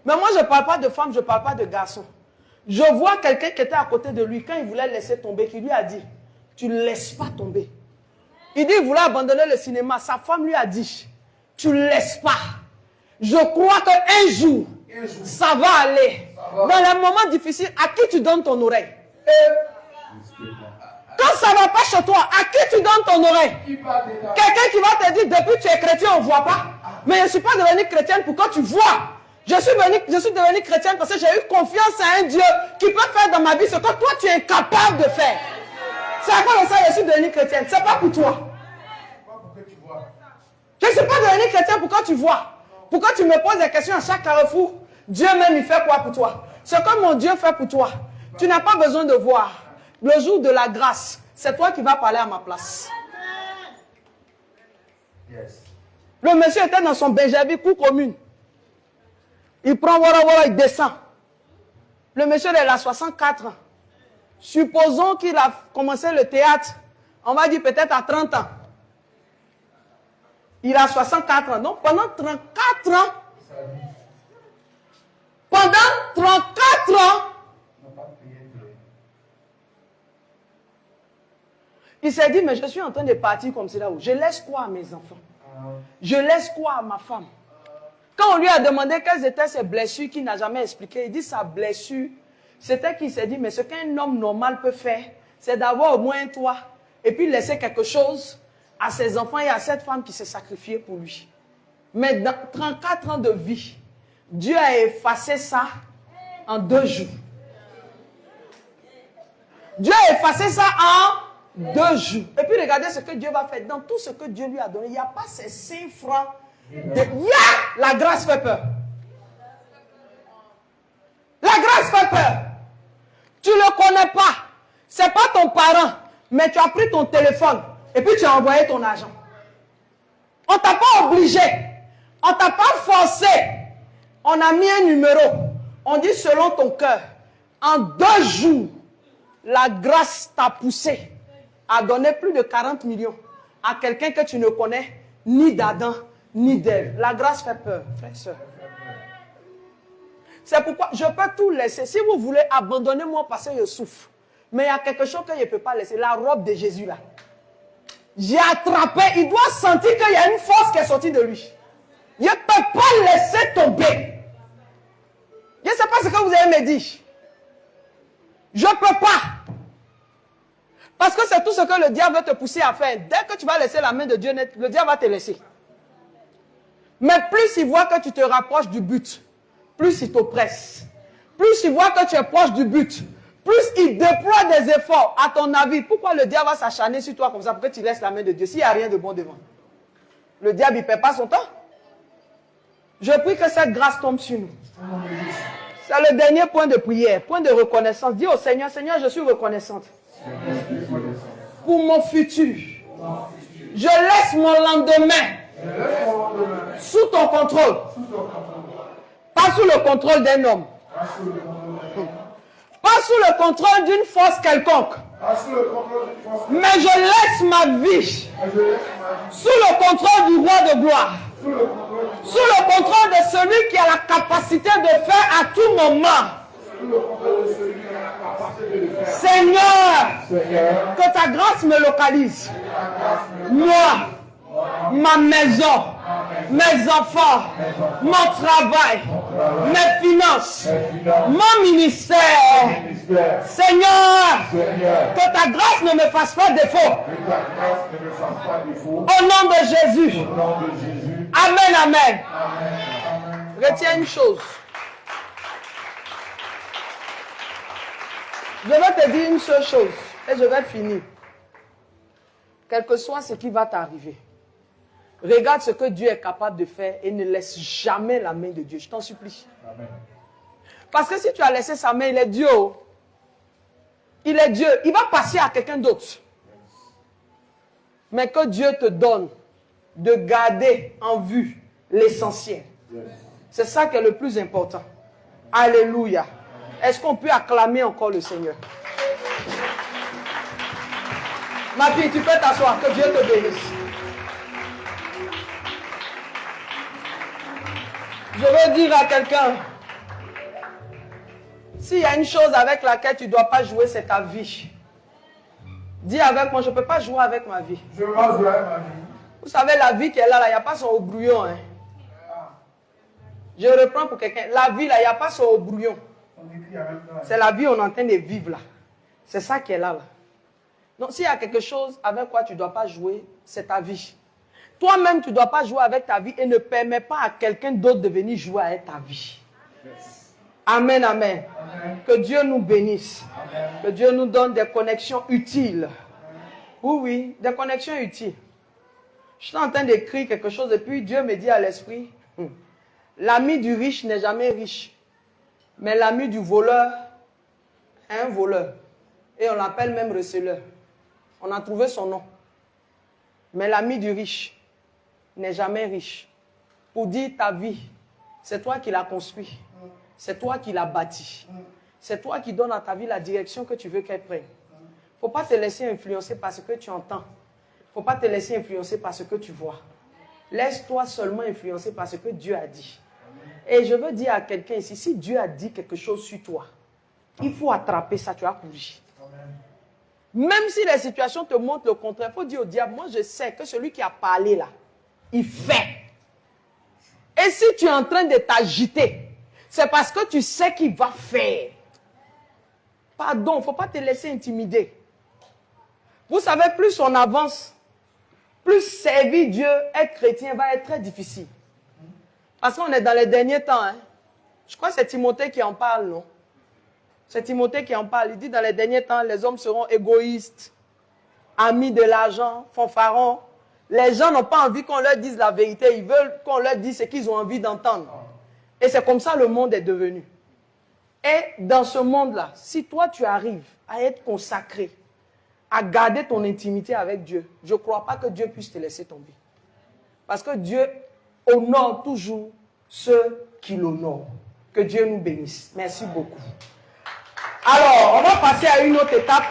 Mais moi, je ne parle pas de femme, je ne parle pas de garçon. Je vois quelqu'un qui était à côté de lui, quand il voulait laisser tomber, qui lui a dit, tu ne laisses pas tomber. Il dit, il voulait abandonner le cinéma. Sa femme lui a dit, tu ne laisses pas. Je crois qu'un jour, ça va aller. Dans les moments difficiles, à qui tu donnes ton oreille? Quand ça ne va pas chez toi, à qui tu donnes ton oreille? Quelqu'un qui va te dire, depuis que tu es chrétien, on ne voit pas. Mais je ne suis pas devenue chrétienne pour que tu vois. Je suis devenue chrétienne parce que j'ai eu confiance à un Dieu qui peut faire dans ma vie ce que toi tu es incapable de faire. C'est à cause de ça que je suis devenue chrétienne. Ce n'est pas pour toi. Je ne suis pas devenue chrétienne pour que tu vois. Pourquoi tu me poses des questions à chaque carrefour? Dieu même, il fait quoi pour toi? Ce que mon Dieu fait pour toi, tu n'as pas besoin de voir. Le jour de la grâce, c'est toi qui vas parler à ma place. Le monsieur était dans son Benjamin, cour commune. Il prend voilà, il descend. Le monsieur il a 64 ans. Supposons qu'il a commencé le théâtre, on va dire peut-être à 30 ans. Il a 64 ans. Donc pendant 34 ans, il s'est dit, mais je suis en train de partir comme cela. Je laisse quoi à mes enfants? Je laisse quoi à ma femme? Quand on lui a demandé quelles étaient ses blessures qu'il n'a jamais expliquées, il dit sa blessure, c'était qu'il s'est dit, mais ce qu'un homme normal peut faire, c'est d'avoir au moins un toit et puis laisser quelque chose à ses enfants et à cette femme qui s'est sacrifiée pour lui. Mais dans 34 ans de vie, Dieu a effacé ça en 2 jours. Dieu a effacé ça en 2 jours. Et puis regardez ce que Dieu va faire. Dans tout ce que Dieu lui a donné, il n'y a pas ces 5 francs. La grâce fait peur. La grâce fait peur. Tu ne le connais pas. Ce n'est pas ton parent. Mais tu as pris ton téléphone et puis tu as envoyé ton argent. On ne t'a pas obligé. On ne t'a pas forcé. On a mis un numéro. On dit selon ton cœur. En 2 jours, la grâce t'a poussé à donner plus de 40 millions à quelqu'un que tu ne connais ni d'Adam ni d'Ève. La grâce fait peur, frère et soeur. C'est pourquoi je peux tout laisser. Si vous voulez, abandonnez-moi parce que je souffre. Mais il y a quelque chose que je ne peux pas laisser. La robe de Jésus là. J'ai attrapé. Il doit sentir qu'il y a une force qui est sortie de lui. Je ne peux pas laisser tomber. Je ne sais pas ce que vous avez me dit. Je ne peux pas. Parce que c'est tout ce que le diable veut te pousser à faire. Dès que tu vas laisser la main de Dieu, le diable va te laisser. Mais plus il voit que tu te rapproches du but, plus il t'oppresse. Plus il voit que tu es proche du but, plus il déploie des efforts. À ton avis, pourquoi le diable va s'acharner sur toi comme ça pour que tu laisses la main de Dieu s'il n'y a rien de bon devant? Le diable, il ne perd pas son temps. Je prie que cette grâce tombe sur nous. C'est le dernier point de prière, point de reconnaissance. Dis au Seigneur, Seigneur, je suis reconnaissante pour mon futur. Je laisse mon lendemain sous ton contrôle. Pas sous le contrôle d'un homme. Pas sous le contrôle d'une force quelconque. Mais je laisse ma vie sous le contrôle du roi de gloire. Sous le contrôle de celui qui a la capacité de faire à tout moment. Seigneur, que ta grâce me localise. Moi, ma maison, mes enfants, mon travail, mes finances, mon ministère. Seigneur, que ta grâce ne me fasse pas défaut. Au nom de Jésus. Amen, amen. Retiens une chose. Je vais te dire une seule chose et je vais finir. Quel que soit ce qui va t'arriver, regarde ce que Dieu est capable de faire et ne laisse jamais la main de Dieu. Je t'en supplie. Amen. Parce que si tu as laissé sa main, il est Dieu. Il est Dieu. Il va passer à quelqu'un d'autre. Mais que Dieu te donne de garder en vue l'essentiel. C'est ça qui est le plus important. Alléluia. Est-ce qu'on peut acclamer encore le Seigneur? Ma fille, tu peux t'asseoir. Que Dieu te bénisse. Je veux dire à quelqu'un, s'il y a une chose avec laquelle tu ne dois pas jouer, c'est ta vie. Dis avec moi, je ne peux pas jouer avec ma vie.
Je ne peux pas jouer avec ma vie.
Vous savez, la vie qui est là, il n'y a pas son brouillon. Hein. Je reprends pour quelqu'un. La vie, là, il n'y a pas son brouillon. C'est la vie qu'on est en train de vivre là. C'est ça qui est là. Donc, s'il y a quelque chose avec quoi tu ne dois pas jouer, c'est ta vie. Toi-même, tu ne dois pas jouer avec ta vie et ne permets pas à quelqu'un d'autre de venir jouer avec ta vie. Amen, amen. Amen. Que Dieu nous bénisse. Amen. Que Dieu nous donne des connexions utiles. Oui, oui, des connexions utiles. Je suis en train d'écrire quelque chose et puis Dieu me dit à l'esprit, l'ami du riche n'est jamais riche. Mais l'ami du voleur est un voleur. Et on l'appelle même receleur. On a trouvé son nom. Mais l'ami du riche n'est jamais riche. Pour dire ta vie, c'est toi qui l'as construit. C'est toi qui l'as bâti. C'est toi qui donnes à ta vie la direction que tu veux qu'elle prenne. Il ne faut pas te laisser influencer par ce que tu entends. Il ne faut pas te laisser influencer par ce que tu vois. Laisse-toi seulement influencer par ce que Dieu a dit. Et je veux dire à quelqu'un ici, si Dieu a dit quelque chose sur toi, il faut attraper ça, tu as couru. Même si les situations te montrent le contraire, il faut dire au diable, moi je sais que celui qui a parlé là, il fait. Et Et si tu es en train de t'agiter, c'est parce que tu sais qu'il va faire. Pardon, il ne faut pas te laisser intimider. Vous savez, plus on avance, plus servir Dieu, être chrétien va être très difficile. Parce qu'on est dans les derniers temps. Hein. Je crois que c'est Timothée qui en parle, non? C'est Timothée qui en parle. Il dit dans les derniers temps, les hommes seront égoïstes, amis de l'argent, fanfarons. Les gens n'ont pas envie qu'on leur dise la vérité. Ils veulent qu'on leur dise ce qu'ils ont envie d'entendre. Et c'est comme ça le monde est devenu. Et dans ce monde-là, si toi tu arrives à être consacré, à garder ton intimité avec Dieu, je ne crois pas que Dieu puisse te laisser tomber. Parce que Dieu honore toujours ceux qui l'honorent. Que Dieu nous bénisse. Merci beaucoup. Alors, on va passer à une autre étape.